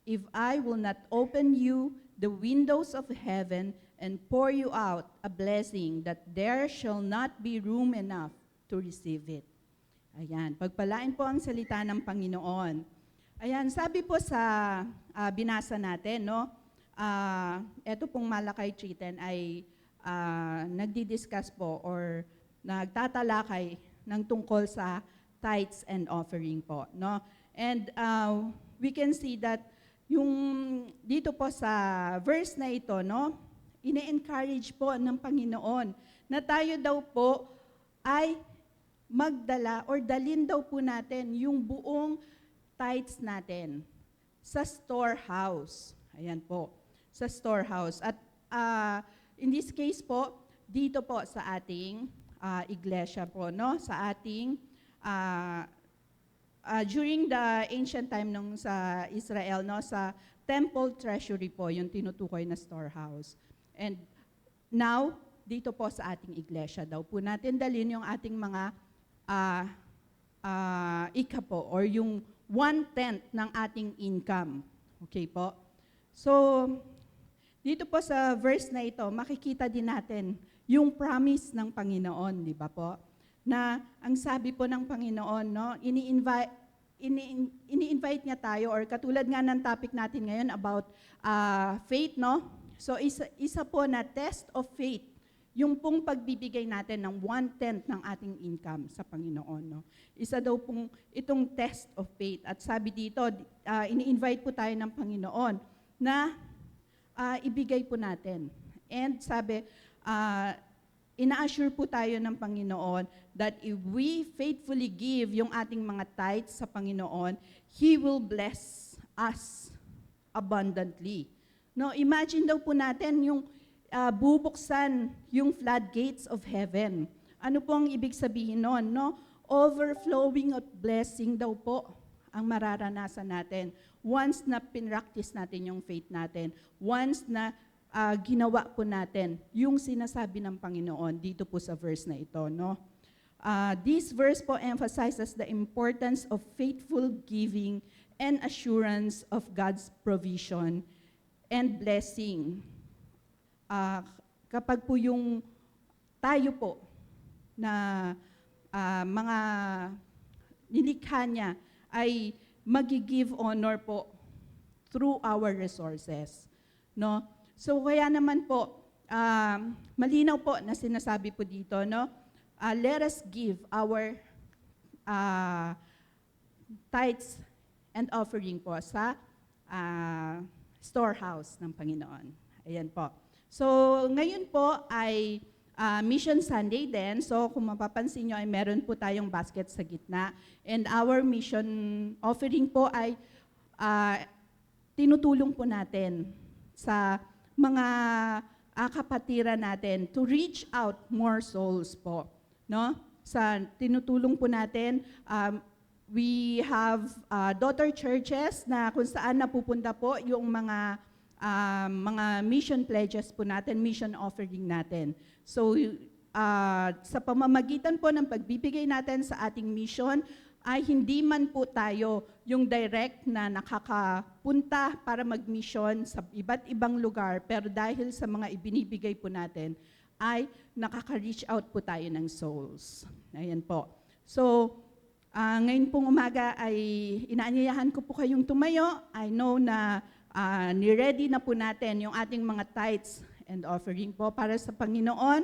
if I will not open you the windows of heaven and pour you out a blessing that there shall not be room enough to receive it." Ayan, pagpalain po ang salita ng Panginoon. Ayan, sabi po sa binasa natin, no? Ito pong Malakay 3:10 ay nagdi-discuss po or nagtatalakay ng tungkol sa tithes and offering po, no? And we can see that yung dito po sa verse na ito, no, ine-encourage po ng Panginoon na tayo daw po ay magdala or dalin daw po natin yung buong tithes natin sa storehouse. Ayan po, sa storehouse. At in this case po, dito po sa ating iglesia po, no, sa ating during the ancient time nung sa Israel, no, sa temple treasury po, yung tinutukoy na storehouse. And now, dito po sa ating iglesia daw po natin dalhin yung ating mga ika po, or yung 1/10 ng ating income. Okay po? So, dito po sa verse na ito, makikita din natin yung promise ng Panginoon, di ba po? Na ang sabi po ng Panginoon, no, ini-invite niya tayo, or katulad nga ng topic natin ngayon about faith, no? So isa po na test of faith, yung pong pagbibigay natin ng 1/10 ng ating income sa Panginoon, no? Isa daw pong itong test of faith. At sabi dito, ini-invite po tayo ng Panginoon na ibigay po natin. And sabi, ina-assure po tayo ng Panginoon that if we faithfully give yung ating mga tithes sa Panginoon, He will bless us abundantly. No, imagine daw po natin yung bubuksan yung floodgates of heaven. Ano po ang ibig sabihin nun, no? Overflowing of blessing daw po ang mararanasan natin once na pinractice natin yung faith natin, once na ginawa po natin yung sinasabi ng Panginoon dito po sa verse na ito, no? This verse po emphasizes the importance of faithful giving and assurance of God's provision and blessing. Kapag po yung tayo po na mga nilikha niya ay magi-give honor po through our resources, no? So kaya naman po, malinaw po na sinasabi po dito, no? Let us give our tithes and offering po sa storehouse ng Panginoon. Ayan po. So, ngayon po ay Mission Sunday din. So, kung mapapansin nyo ay meron po tayong basket sa gitna. And our mission offering po ay tinutulong po natin sa mga kapatiran natin to reach out more souls po. No? Tinutulong po natin, we have daughter churches na kung saan napupunta po yung mga mission pledges po natin, mission offering natin. So, sa pamamagitan po ng pagbibigay natin sa ating mission, ay hindi man po tayo yung direct na nakakapunta para mag-mission sa iba't ibang lugar, pero dahil sa mga ibinibigay po natin, ay nakaka-reach out po tayo ng souls. Ayan po. So, ngayon pong umaga ay inaanyayahan ko po kayong tumayo. I know na ni-ready na po natin yung ating mga tithes and offering po para sa Panginoon.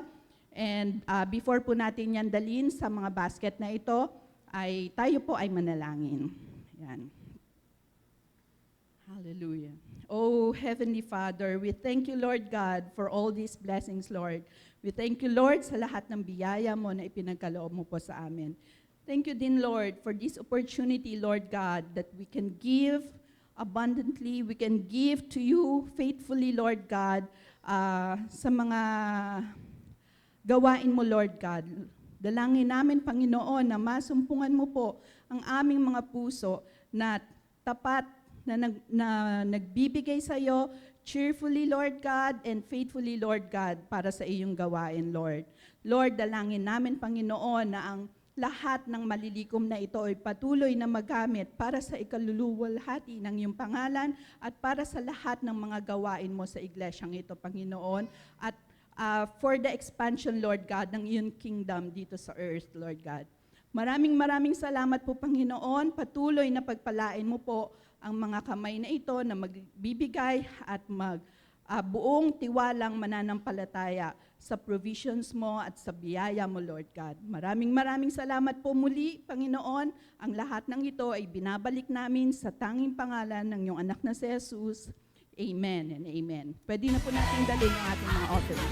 And before po natin yan dalhin sa mga basket na ito, ay tayo po ay manalangin. Yan. Hallelujah. Oh, Heavenly Father, we thank you, Lord God, for all these blessings, Lord. We thank you, Lord, sa lahat ng biyaya mo na ipinagkaloob mo po sa amin. Thank you din, Lord, for this opportunity, Lord God, that we can give abundantly, we can give to you faithfully, Lord God, sa mga gawain mo, Lord God. Dalangin namin, Panginoon, na masumpungan mo po ang aming mga puso na tapat, na nagbibigay sa iyo cheerfully, Lord God, and faithfully, Lord God, para sa iyong gawain, Lord. Lord, dalangin namin, Panginoon, na ang lahat ng malilikom na ito ay patuloy na magamit para sa ikaluluwalhati ng iyong pangalan at para sa lahat ng mga gawain mo sa iglesyang ito, Panginoon, at for the expansion, Lord God, ng iyong kingdom dito sa earth, Lord God. Maraming salamat po, Panginoon. Patuloy na pagpalain mo po ang mga kamay na ito na magbibigay at buong tiwalang mananampalataya sa provisions mo at sa biyaya mo, Lord God. Maraming salamat po muli, Panginoon. Ang lahat ng ito ay binabalik namin sa tanging pangalan ng iyong anak na si Jesus. Amen and amen. Pwede na po natin dalhin ang ating mga offering.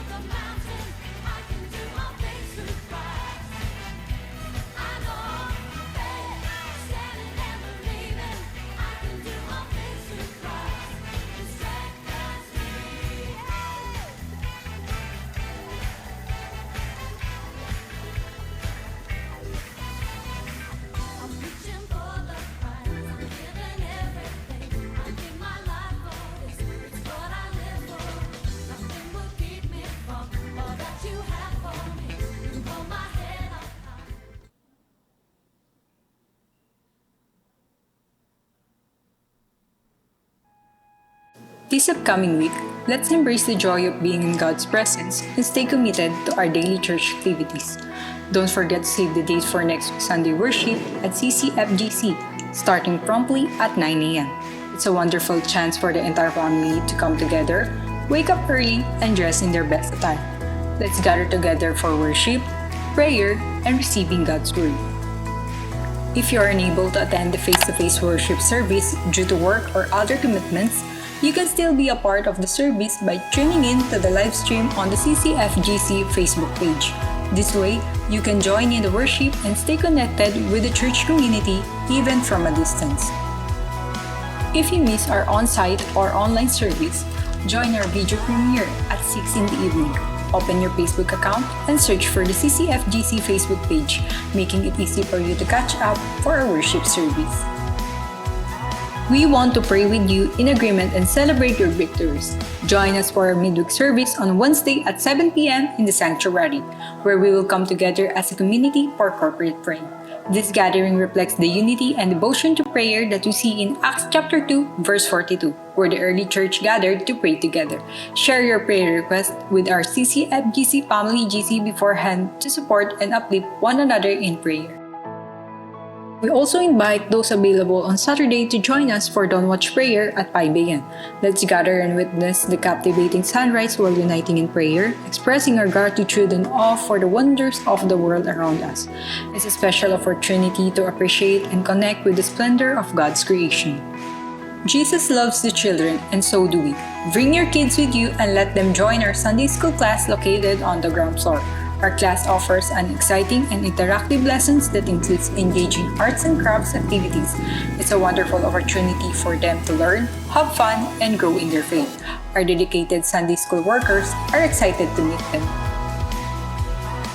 This upcoming week, let's embrace the joy of being in God's presence and stay committed to our daily church activities. Don't forget to save the date for next Sunday worship at CCFGC, starting promptly at 9 a.m. It's a wonderful chance for the entire family to come together, wake up early, and dress in their best attire. Let's gather together for worship, prayer, and receiving God's Word. If you are unable to attend the face-to-face worship service due to work or other commitments, you can still be a part of the service by tuning in to the live stream on the CCFGC Facebook page. This way, you can join in the worship and stay connected with the church community even from a distance. If you miss our on-site or online service, join our video premiere at 6 in the evening. Open your Facebook account and search for the CCFGC Facebook page, making it easy for you to catch up for our worship service. We want to pray with you in agreement and celebrate your victories. Join us for our midweek service on Wednesday at 7 p.m. in the sanctuary, where we will come together as a community for corporate praying. This gathering reflects the unity and devotion to prayer that we see in Acts chapter 2, verse 42, where the early church gathered to pray together. Share your prayer request with our CCFGC Family GC beforehand to support and uplift one another in prayer. We also invite those available on Saturday to join us for Dawn Watch Prayer at 5 a.m. Let's gather and witness the captivating sunrise while uniting in prayer, expressing our gratitude and awe for the wonders of the world around us. It's a special opportunity to appreciate and connect with the splendor of God's creation. Jesus loves the children, and so do we. Bring your kids with you and let them join our Sunday school class located on the ground floor. Our class offers an exciting and interactive lessons that includes engaging arts and crafts activities. It's a wonderful opportunity for them to learn, have fun, and grow in their faith. Our dedicated Sunday school workers are excited to meet them.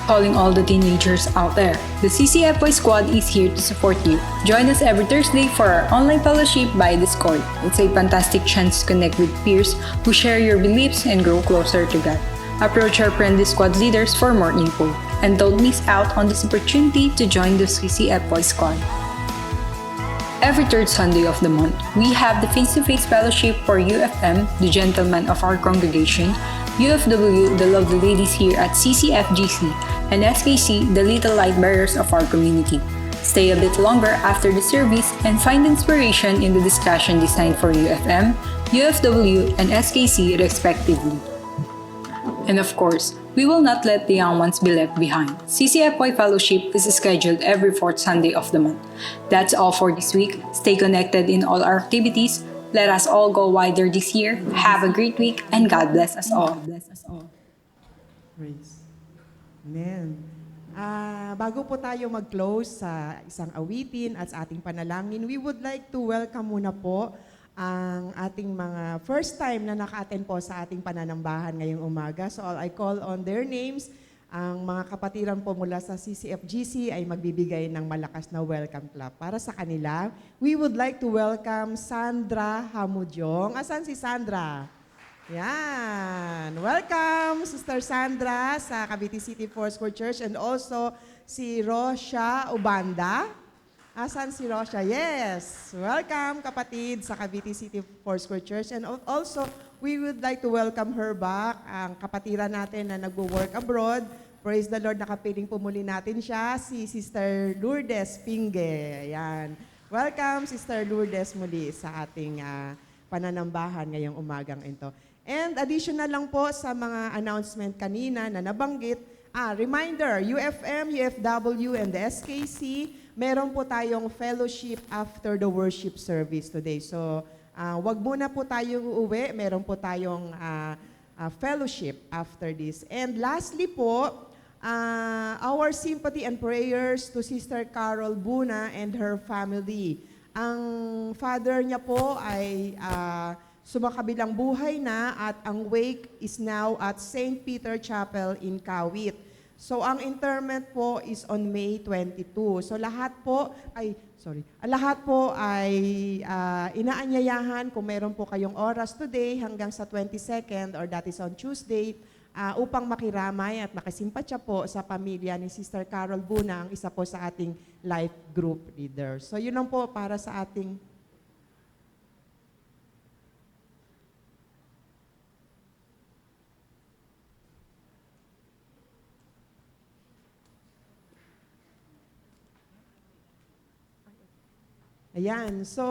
Calling all the teenagers out there, the CCFY squad is here to support you. Join us every Thursday for our online fellowship by Discord. It's a fantastic chance to connect with peers who share your beliefs and grow closer to God. Approach our friendly squad leaders for more info. And don't miss out on this opportunity to join the CCFY squad. Every third Sunday of the month, we have the face-to-face fellowship for UFM, the gentlemen of our congregation, UFW, the lovely ladies here at CCFGC, and SKC, the little light bearers of our community. Stay a bit longer after the service and find inspiration in the discussion designed for UFM, UFW, and SKC respectively. And of course, we will not let the young ones be left behind. CCFY Fellowship is scheduled every fourth Sunday of the month. That's all for this week. Stay connected in all our activities. Let us all go wider this year. Have a great week and God bless us all. Praise. Amen. Bago po tayo mag-close sa isang awitin at sa ating panalangin, we would like to welcome muna po ang ating mga first time na naka-attend po sa ating pananambahan ngayong umaga. So I call on their names. Ang mga kapatiran po mula sa CCFGC ay magbibigay ng malakas na welcome clap para sa kanila. We would like to welcome Sandra Hamudyong. Asan si Sandra? Yan. Welcome, Sister Sandra sa Cavite City Foursquare Church, and also si Rosha Ubanda. Asan si Rosha? Yes. Welcome, kapatid, sa Cavite City Foursquare Church. And also, we would like to welcome her back, ang kapatiran natin na nagwo-work abroad. Praise the Lord, nakapiling po muli natin siya, si Sister Lourdes Pinge. Ayan. Welcome, Sister Lourdes, muli sa ating pananambahan ngayong umagang ito. And additional lang po sa mga announcement kanina na nabanggit, reminder, UFM, UFW, and the SKC, meron po tayong fellowship after the worship service today. So, wag muna po tayong uuwi. Meron po tayong fellowship after this. And lastly po, our sympathy and prayers to Sister Carol Buna and her family. Ang father niya po ay sumakabilang buhay na at ang wake is now at St. Peter Chapel in Kawit. So ang interment po is on May 22. So lahat po ay inaanyayahan kung meron po kayong oras today hanggang sa 22nd or that is on Tuesday upang makiramay at makisimpatya po sa pamilya ni Sister Carol Buna, ang isa po sa ating life group leader. So yun lang po para sa ating Ayan. So,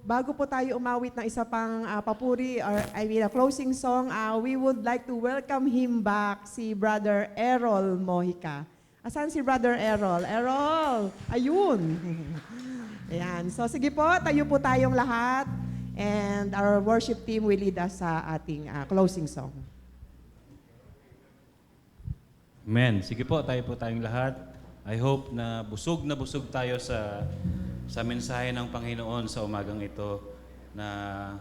bago po tayo umawit ng isa pang papuri or a closing song, we would like to welcome him back, si Brother Errol Mojica. Asan si Brother Errol? Errol! Ayun! Ayan. So, sige po, tayo po tayong lahat and our worship team will lead us sa ating closing song. Amen. Sige po, tayo po tayong lahat. I hope na busog tayo sa mensahe ng Panginoon sa umagang ito, na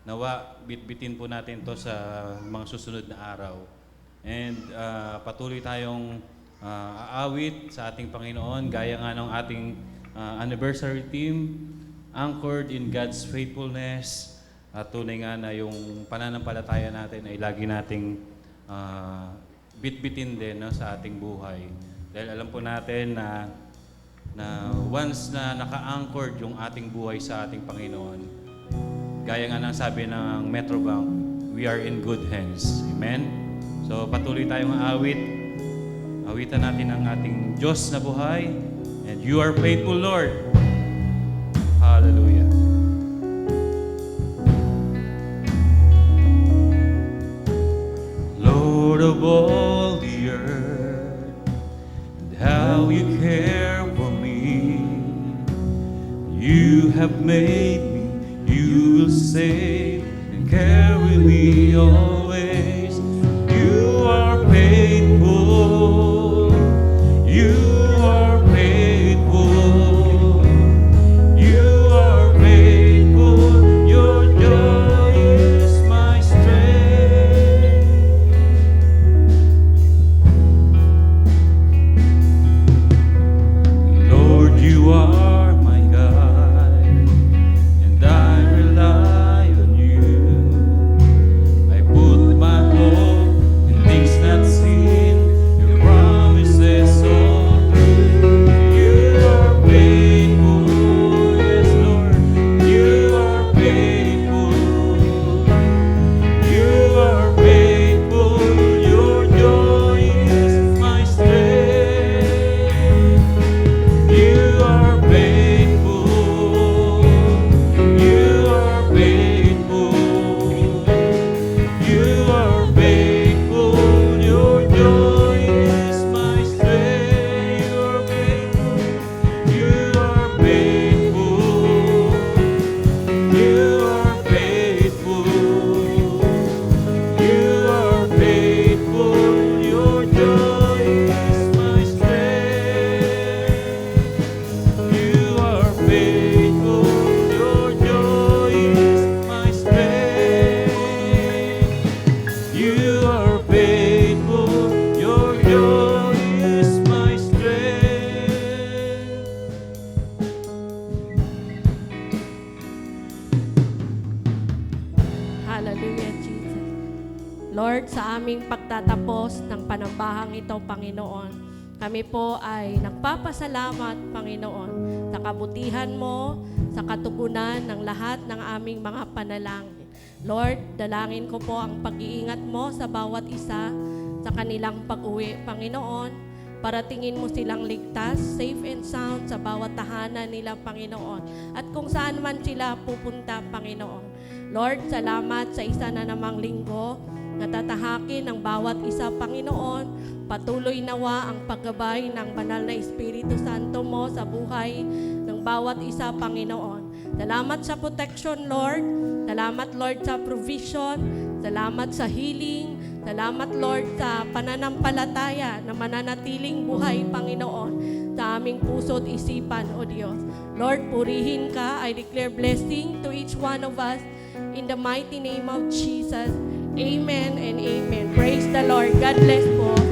nawa bitbitin po natin to sa mga susunod na araw. And patuloy tayong aawit sa ating Panginoon, gaya nga ng ating anniversary team, anchored in God's faithfulness. At tunay nga na yung pananampalataya natin ay lagi nating bitbitin din sa ating buhay. Dahil alam po natin na once na naka-anchored yung ating buhay sa ating Panginoon, gaya nga ng sabi ng Metrobank, we are in good hands. Amen? So patuloy tayong awitan natin ang ating Diyos na buhay, And you are faithful, Lord. Hallelujah. Lord of all the earth, and how you care for me. You have made me, you will save and carry me always. You are faithful, you are faithful, you are faithful. Your joy is my strength. Lord, you are my guide, and I rely on you. I put my hope in things not seen, your promises all true. You are faithful, yes, Lord, you are faithful. You are faithful, your joy is my strength. You are faithful, you are faithful, you are faithful, your joy is my strength. You are faithful, you are faithful, you are faithful, you are faithful, your joy is my strength. You are faithful, your joy is my strength. You are faithful, your joy is my strength. Hallelujah, Jesus. Lord, sa aming pagtatapos ng panambahang ito, Panginoon, kami po ay nagpapasalamat, Panginoon, sa kabutihan mo, sa katugunan ng lahat ng aming mga panalangin. Lord, dalangin ko po ang pag-iingat mo sa bawat isa sa kanilang pag-uwi, Panginoon. Paratingin mo silang ligtas, safe and sound sa bawat tahanan nila, Panginoon. At kung saan man sila pupunta, Panginoon. Lord, salamat sa isa na namang linggo na tatahakin ng bawat isa, Panginoon. Patuloy nawa ang paggabay ng banal na Espiritu Santo mo sa buhay ng bawat isa, Panginoon. Salamat sa protection, Lord. Salamat, Lord, sa provision. Salamat sa healing. Salamat, Lord, sa pananampalataya na mananatiling buhay, Panginoon, sa aming puso't isipan, O Diyos. Lord, purihin ka. I declare blessing to each one of us in the mighty name of Jesus. Amen and amen. Praise the Lord. God bless po.